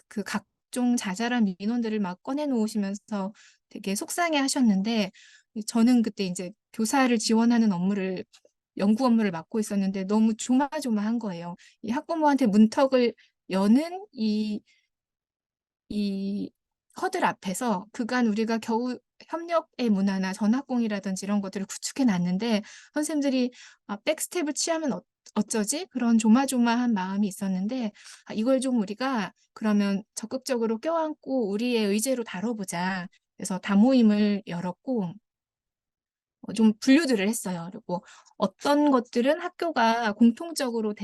그 각종 자잘한 민원들을 막 꺼내놓으시면서 되게 속상해 하셨는데 저는 그때 이제 교사를 지원하는 연구 업무를 맡고 있었는데 너무 조마조마한 거예요. 이 학부모한테 문턱을 여는 이 허들 앞에서 그간 우리가 겨우 협력의 문화나 전학공이라든지 이런 것들을 구축해 놨는데 선생님들이 백스텝을 취하면 어쩌지? 그런 조마조마한 마음이 있었는데 이걸 좀 우리가 그러면 적극적으로 껴안고 우리의 의제로 다뤄보자. 그래서 다모임을 열었고 좀 분류들을 했어요. 그리고 어떤 것들은 학교가 공통적으로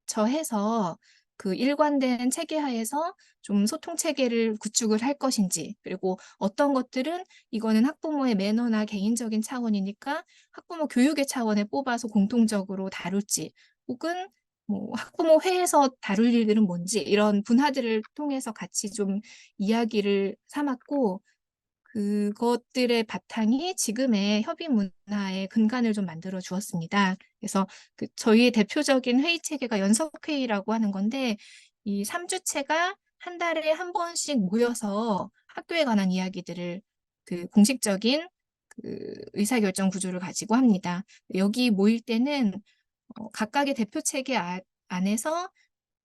대처해서 그 일관된 체계 하에서 좀 소통 체계를 구축을 할 것인지, 그리고 어떤 것들은 이거는 학부모의 매너나 개인적인 차원이니까 학부모 교육의 차원에 뽑아서 공통적으로 다룰지, 혹은 뭐 학부모 회에서 다룰 일들은 뭔지 이런 분화들을 통해서 같이 좀 이야기를 삼았고 그것들의 바탕이 지금의 협의 문화의 근간을 좀 만들어 주었습니다. 그래서 저희의 대표적인 회의 체계가 연석회의라고 하는 건데 이 3주체가 한 달에 한 번씩 모여서 학교에 관한 이야기들을 공식적인 의사결정 구조를 가지고 합니다. 여기 모일 때는 각각의 대표 체계 안에서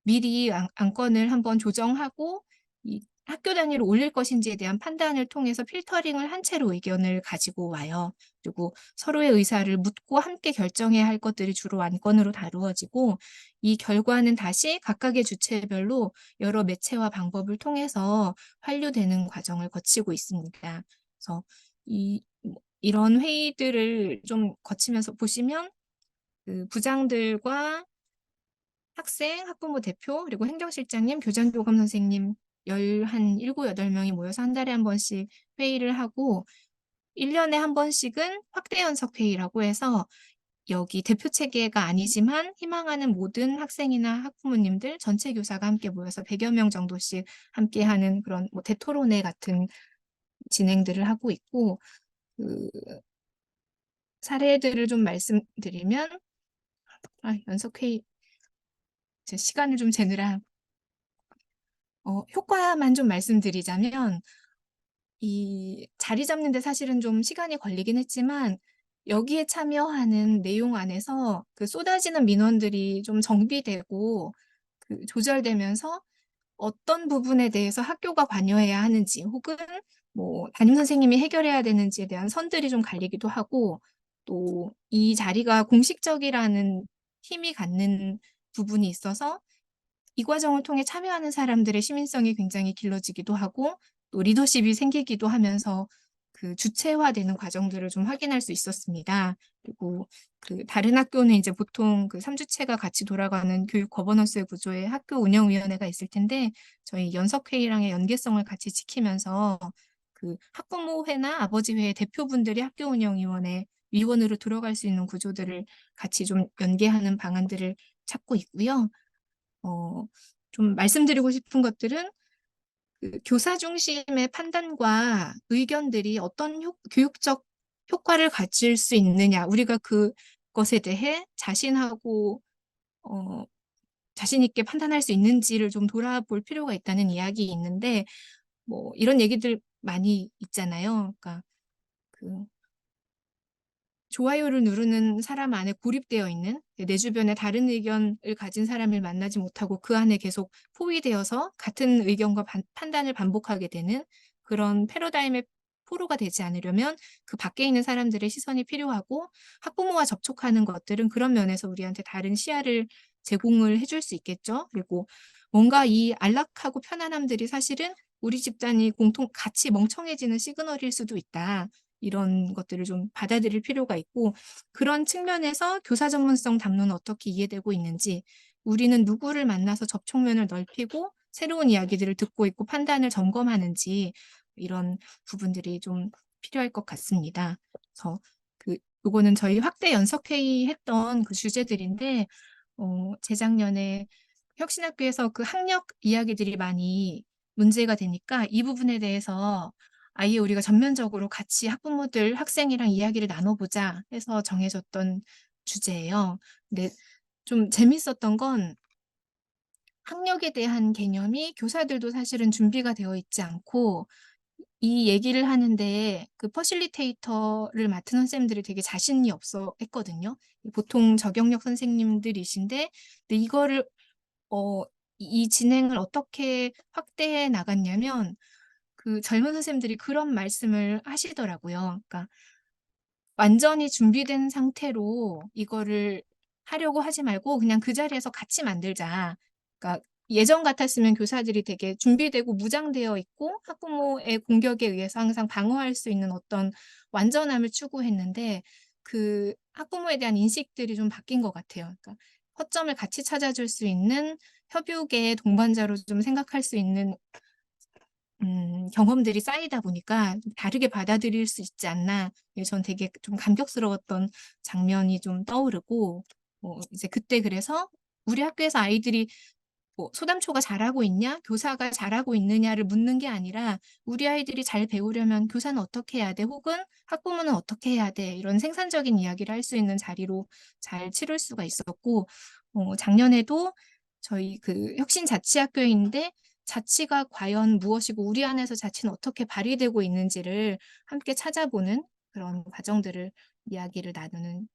미리 안건을 한번 조정하고 이 학교 단위로 올릴 것인지에 대한 판단을 통해서 필터링을 한 채로 의견을 가지고 와요. 그리고 서로의 의사를 묻고 함께 결정해야 할 것들이 주로 안건으로 다루어지고 이 결과는 다시 각각의 주체별로 여러 매체와 방법을 통해서 환류되는 과정을 거치고 있습니다. 그래서 이런 회의들을 좀 거치면서 보시면 그 부장들과 학생, 학부모 대표, 그리고 행정실장님, 교장교감 선생님 한 7, 8명이 모여서 한 달에 한 번씩 회의를 하고 1년에 한 번씩은 확대 연석 회의라고 해서 여기 대표 체계가 아니지만 희망하는 모든 학생이나 학부모님들 전체 교사가 함께 모여서 100여 명 정도씩 함께하는 그런 뭐 대토론회 같은 진행들을 하고 있고 그 사례들을 좀 말씀드리면 연석회의 제 시간을 좀 재느라 효과만 좀 말씀드리자면 이 자리 잡는데 사실은 좀 시간이 걸리긴 했지만 여기에 참여하는 내용 안에서 그 쏟아지는 민원들이 좀 정비되고 조절되면서 어떤 부분에 대해서 학교가 관여해야 하는지 혹은 뭐 담임 선생님이 해결해야 되는지에 대한 선들이 좀 갈리기도 하고 또 이 자리가 공식적이라는 힘이 갖는 부분이 있어서 이 과정을 통해 참여하는 사람들의 시민성이 굉장히 길러지기도 하고 또 리더십이 생기기도 하면서 그 주체화되는 과정들을 좀 확인할 수 있었습니다. 그리고 다른 학교는 이제 보통 그 3주체가 같이 돌아가는 교육 거버넌스의 구조에 학교 운영위원회가 있을 텐데 저희 연석회의랑의 연계성을 같이 지키면서 그 학부모회나 아버지회의 대표분들이 학교 운영위원회 위원으로 들어갈 수 있는 구조들을 같이 좀 연계하는 방안들을 찾고 있고요. 좀 말씀드리고 싶은 것들은 교사 중심의 판단과 의견들이 어떤 교육적 효과를 가질 수 있느냐, 우리가 그것에 대해 자신하고 자신 있게 판단할 수 있는지를 좀 돌아볼 필요가 있다는 이야기 있는데 뭐 이런 얘기들 많이 있잖아요. 그러니까 좋아요를 누르는 사람 안에 고립되어 있는 내 주변에 다른 의견을 가진 사람을 만나지 못하고 그 안에 계속 포위되어서 같은 의견과 판단을 반복하게 되는 그런 패러다임의 포로가 되지 않으려면 그 밖에 있는 사람들의 시선이 필요하고 학부모와 접촉하는 것들은 그런 면에서 우리한테 다른 시야를 제공을 해줄 수 있겠죠. 그리고 뭔가 이 안락하고 편안함들이 사실은 우리 집단이 공통 같이 멍청해지는 시그널일 수도 있다. 이런 것들을 좀 받아들일 필요가 있고 그런 측면에서 교사 전문성 담론은 어떻게 이해되고 있는지 우리는 누구를 만나서 접촉면을 넓히고 새로운 이야기들을 듣고 있고 판단을 점검하는지 이런 부분들이 좀 필요할 것 같습니다. 그래서 요거는 저희 확대 연석회의 했던 그 주제들인데 재작년에 혁신학교에서 그 학력 이야기들이 많이 문제가 되니까 이 부분에 대해서 아예 우리가 전면적으로 같이 학부모들, 학생이랑 이야기를 나눠보자 해서 정해졌던 주제예요. 근데 좀 재밌었던 건 학력에 대한 개념이 교사들도 사실은 준비가 되어 있지 않고 이 얘기를 하는데 그 퍼실리테이터를 맡은 선생님들이 되게 자신이 없어 했거든요. 보통 저경력 선생님들이신데 근데 이거를 이 진행을 어떻게 확대해 나갔냐면 그 젊은 선생님들이 그런 말씀을 하시더라고요. 그러니까 완전히 준비된 상태로 이거를 하려고 하지 말고 그냥 그 자리에서 같이 만들자. 그러니까 예전 같았으면 교사들이 되게 준비되고 무장되어 있고 학부모의 공격에 의해서 항상 방어할 수 있는 어떤 완전함을 추구했는데 그 학부모에 대한 인식들이 좀 바뀐 것 같아요. 그러니까 허점을 같이 찾아줄 수 있는 협육의 동반자로 좀 생각할 수 있는 경험들이 쌓이다 보니까 좀 다르게 받아들일 수 있지 않나. 전 되게 좀 감격스러웠던 장면이 좀 떠오르고, 이제 그때 그래서 우리 학교에서 아이들이 뭐 소담초가 잘하고 있냐, 교사가 잘하고 있느냐를 묻는 게 아니라 우리 아이들이 잘 배우려면 교사는 어떻게 해야 돼, 혹은 학부모는 어떻게 해야 돼, 이런 생산적인 이야기를 할 수 있는 자리로 잘 치룰 수가 있었고, 작년에도 저희 그 혁신자치학교인데 자치가 과연 무엇이고 우리 안에서 자치는 어떻게 발휘되고 있는지를 함께 찾아보는 그런 과정들을 이야기를 나누는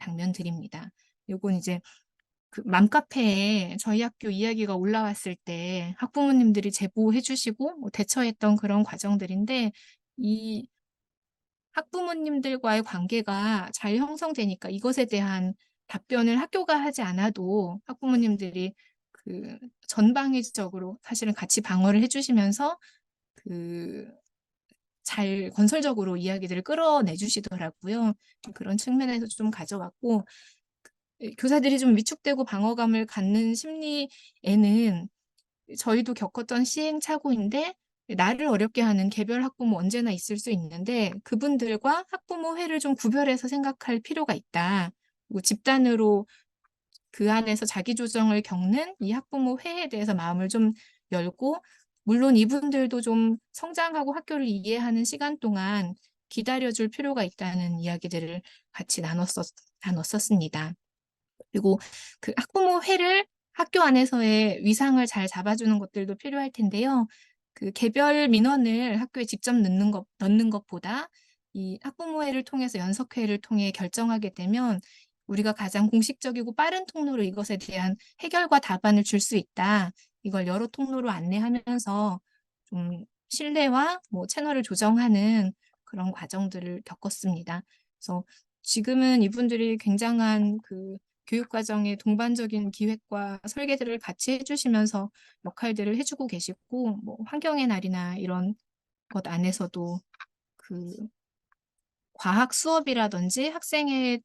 장면들입니다. 요건 이제 그 맘카페에 저희 학교 이야기가 올라왔을 때 학부모님들이 제보해 주시고 뭐 대처했던 그런 과정들인데 이 학부모님들과의 관계가 잘 형성되니까 이것에 대한 답변을 학교가 하지 않아도 학부모님들이 그 전방위적으로 사실은 같이 방어를 해주시면서 그 잘 건설적으로 이야기들을 끌어내 주시더라고요. 그런 측면에서 좀 가져왔고 교사들이 좀 위축되고 방어감을 갖는 심리에는 저희도 겪었던 시행착오인데 나를 어렵게 하는 개별 학부모 언제나 있을 수 있는데 그분들과 학부모 회를 좀 구별해서 생각할 필요가 있다. 그리고 집단으로 그 안에서 자기 조정을 겪는 이 학부모 회에 대해서 마음을 좀 열고 물론 이분들도 좀 성장하고 학교를 이해하는 시간 동안 기다려줄 필요가 있다는 이야기들을 같이 나눴었습니다. 그리고 그 학부모 회를 학교 안에서의 위상을 잘 잡아주는 것들도 필요할 텐데요. 그 개별 민원을 학교에 직접 넣는 것보다 이 학부모회를 통해서 연석회를 통해 결정하게 되면 우리가 가장 공식적이고 빠른 통로로 이것에 대한 해결과 답안을 줄 수 있다. 이걸 여러 통로로 안내하면서 좀 신뢰와 뭐 채널을 조정하는 그런 과정들을 겪었습니다. 그래서 지금은 이분들이 굉장한 그 교육과정의 동반적인 기획과 설계들을 같이 해주시면서 역할들을 해주고 계시고, 뭐 환경의 날이나 이런 것 안에서도 그 과학 수업이라든지 학생의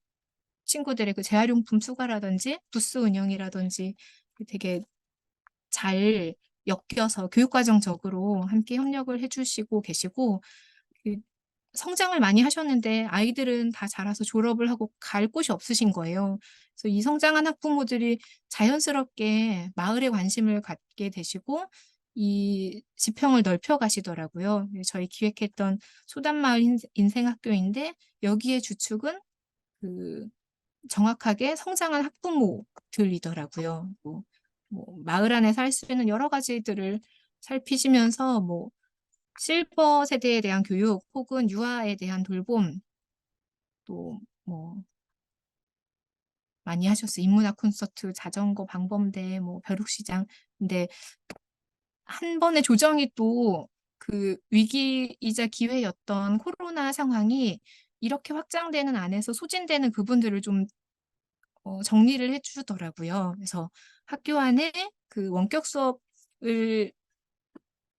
친구들의 그 재활용품 수거라든지 부스 운영이라든지 되게 잘 엮여서 교육과정적으로 함께 협력을 해주시고 계시고 그 성장을 많이 하셨는데 아이들은 다 자라서 졸업을 하고 갈 곳이 없으신 거예요. 그래서 이 성장한 학부모들이 자연스럽게 마을에 관심을 갖게 되시고 이 지평을 넓혀 가시더라고요. 저희 기획했던 소담마을 인생학교인데 여기에 주축은 그 정확하게 성장한 학부모들이더라고요. 뭐 마을 안에서 할 수 있는 여러 가지들을 살피시면서 뭐 실버 세대에 대한 교육 혹은 유아에 대한 돌봄 또 뭐 많이 하셨어요. 인문학 콘서트, 자전거 방범대, 뭐 벼룩시장. 근데 한 번의 조정이 또 그 위기이자 기회였던 코로나 상황이 이렇게 확장되는 안에서 소진되는 부분들을 좀 정리를 해주더라고요. 그래서 학교 안에 그 원격 수업을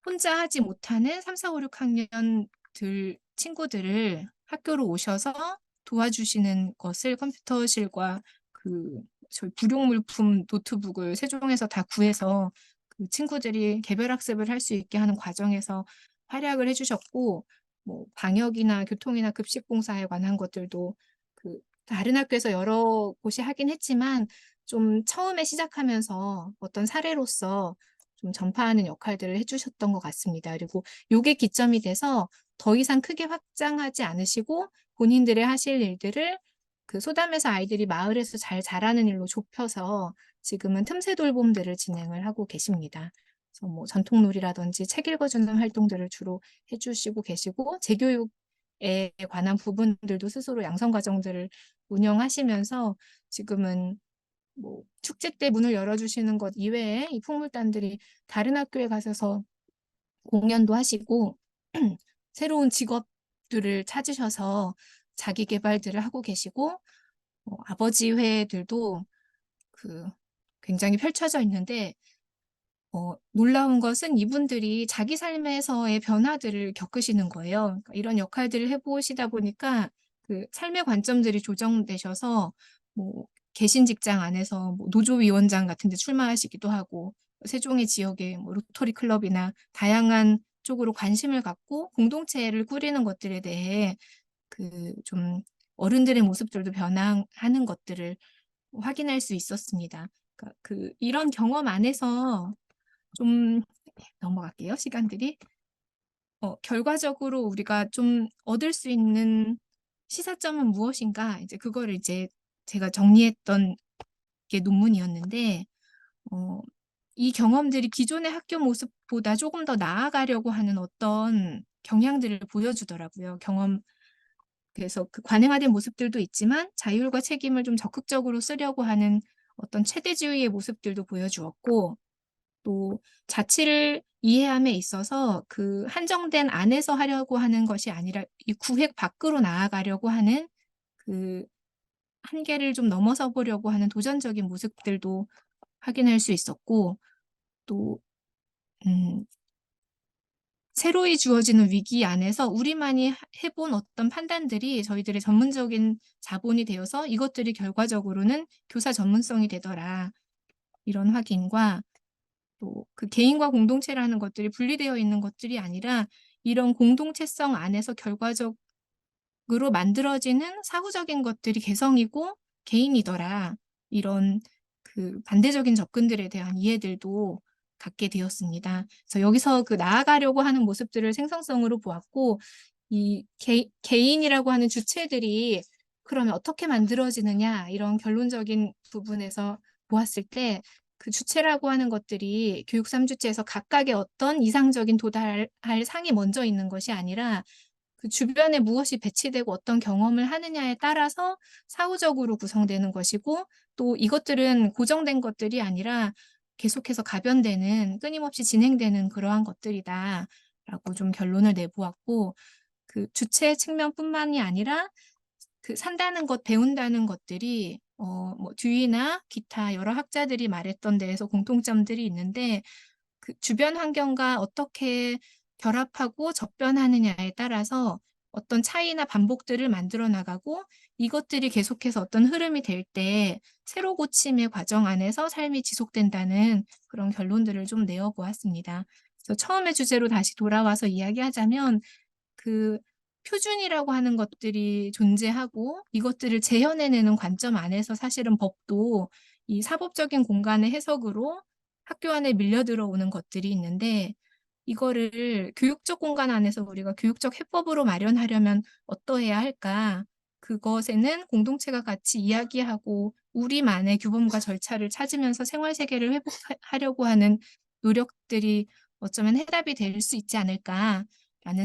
혼자 하지 못하는 3, 4, 5, 6학년들 친구들을 학교로 오셔서 도와주시는 것을 컴퓨터실과 그 저희 불용물품 노트북을 세종에서 다 구해서 그 친구들이 개별 학습을 할 수 있게 하는 과정에서 활약을 해주셨고, 뭐 방역이나 교통이나 급식 봉사에 관한 것들도 그 다른 학교에서 여러 곳이 하긴 했지만 좀 처음에 시작하면서 어떤 사례로서 좀 전파하는 역할들을 해주셨던 것 같습니다. 그리고 요게 기점이 돼서 더 이상 크게 확장하지 않으시고 본인들의 하실 일들을 그 소담에서 아이들이 마을에서 잘 자라는 일로 좁혀서 지금은 틈새 돌봄들을 진행을 하고 계십니다. 그래서 뭐 전통놀이라든지 책 읽어주는 활동들을 주로 해주시고 계시고 재교육에 관한 부분들도 스스로 양성 과정들을 운영하시면서 지금은 뭐 축제 때 문을 열어주시는 것 이외에 이 풍물단들이 다른 학교에 가셔서 공연도 하시고 새로운 직업들을 찾으셔서 자기 개발들을 하고 계시고 아버지 회들도 그 굉장히 펼쳐져 있는데 놀라운 것은 이분들이 자기 삶에서의 변화들을 겪으시는 거예요. 그러니까 이런 역할들을 해보시다 보니까 그 삶의 관점들이 조정되셔서 뭐 계신 직장 안에서 뭐 노조위원장 같은 데 출마하시기도 하고 세종의 지역의 뭐 로터리 클럽이나 다양한 쪽으로 관심을 갖고 공동체를 꾸리는 것들에 대해 그 좀 어른들의 모습들도 변화하는 것들을 확인할 수 있었습니다. 그러니까 그 이런 경험 안에서 좀 넘어갈게요, 시간들이. 결과적으로 우리가 좀 얻을 수 있는 시사점은 무엇인가? 이제 그거를 이제 제가 정리했던 게 논문이었는데, 이 경험들이 기존의 학교 모습보다 조금 더 나아가려고 하는 어떤 경향들을 보여주더라고요. 그래서 그 관행화된 모습들도 있지만 자율과 책임을 좀 적극적으로 쓰려고 하는 어떤 최대주의의 모습들도 보여주었고, 또 자치를 이해함에 있어서 그 한정된 안에서 하려고 하는 것이 아니라 이 구획 밖으로 나아가려고 하는 그 한계를 좀 넘어서 보려고 하는 도전적인 모습들도 확인할 수 있었고, 또 새로이 주어지는 위기 안에서 우리만이 해본 어떤 판단들이 저희들의 전문적인 자본이 되어서 이것들이 결과적으로는 교사 전문성이 되더라. 이런 확인과 또 그 개인과 공동체라는 것들이 분리되어 있는 것들이 아니라 이런 공동체성 안에서 결과적으로 만들어지는 사후적인 것들이 개성이고 개인이더라. 이런 그 반대적인 접근들에 대한 이해들도 갖게 되었습니다. 그래서 여기서 그 나아가려고 하는 모습들을 생성성으로 보았고, 이 개인이라고 하는 주체들이 그러면 어떻게 만들어지느냐 이런 결론적인 부분에서 보았을 때 그 주체라고 하는 것들이 교육 3주제에서 각각의 어떤 이상적인 도달할 상이 먼저 있는 것이 아니라 그 주변에 무엇이 배치되고 어떤 경험을 하느냐에 따라서 사후적으로 구성되는 것이고, 또 이것들은 고정된 것들이 아니라 계속해서 가변되는, 끊임없이 진행되는 그러한 것들이다라고 좀 결론을 내보았고, 그 주체 측면뿐만이 아니라 그 산다는 것, 배운다는 것들이 뭐 듀이나 기타 여러 학자들이 말했던 데에서 공통점들이 있는데, 그 주변 환경과 어떻게 결합하고 접변하느냐에 따라서 어떤 차이나 반복들을 만들어 나가고, 이것들이 계속해서 어떤 흐름이 될 때 새로 고침의 과정 안에서 삶이 지속된다는 그런 결론들을 좀 내어 보았습니다. 그래서 처음의 주제로 다시 돌아와서 이야기하자면 그 표준이라고 하는 것들이 존재하고 이것들을 재현해내는 관점 안에서 사실은 법도 이 사법적인 공간의 해석으로 학교 안에 밀려 들어오는 것들이 있는데, 이거를 교육적 공간 안에서 우리가 교육적 해법으로 마련하려면 어떠해야 할까? 그것에는 공동체가 같이 이야기하고 우리만의 규범과 절차를 찾으면서 생활 세계를 회복하려고 하는 노력들이 어쩌면 해답이 될 수 있지 않을까라는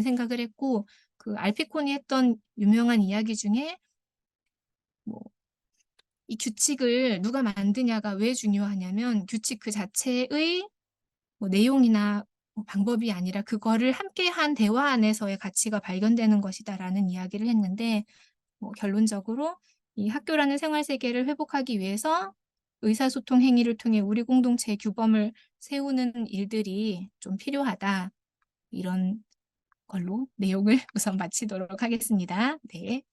생각을 했고, 그 알피콘이 했던 유명한 이야기 중에 뭐 이 규칙을 누가 만드냐가 왜 중요하냐면 규칙 그 자체의 뭐 내용이나 방법이 아니라 그거를 함께한 대화 안에서의 가치가 발견되는 것이다라는 이야기를 했는데 결론적으로 이 학교라는 생활 세계를 회복하기 위해서 의사소통 행위를 통해 우리 공동체의 규범을 세우는 일들이 좀 필요하다. 이런 걸로 내용을 우선 마치도록 하겠습니다. 네.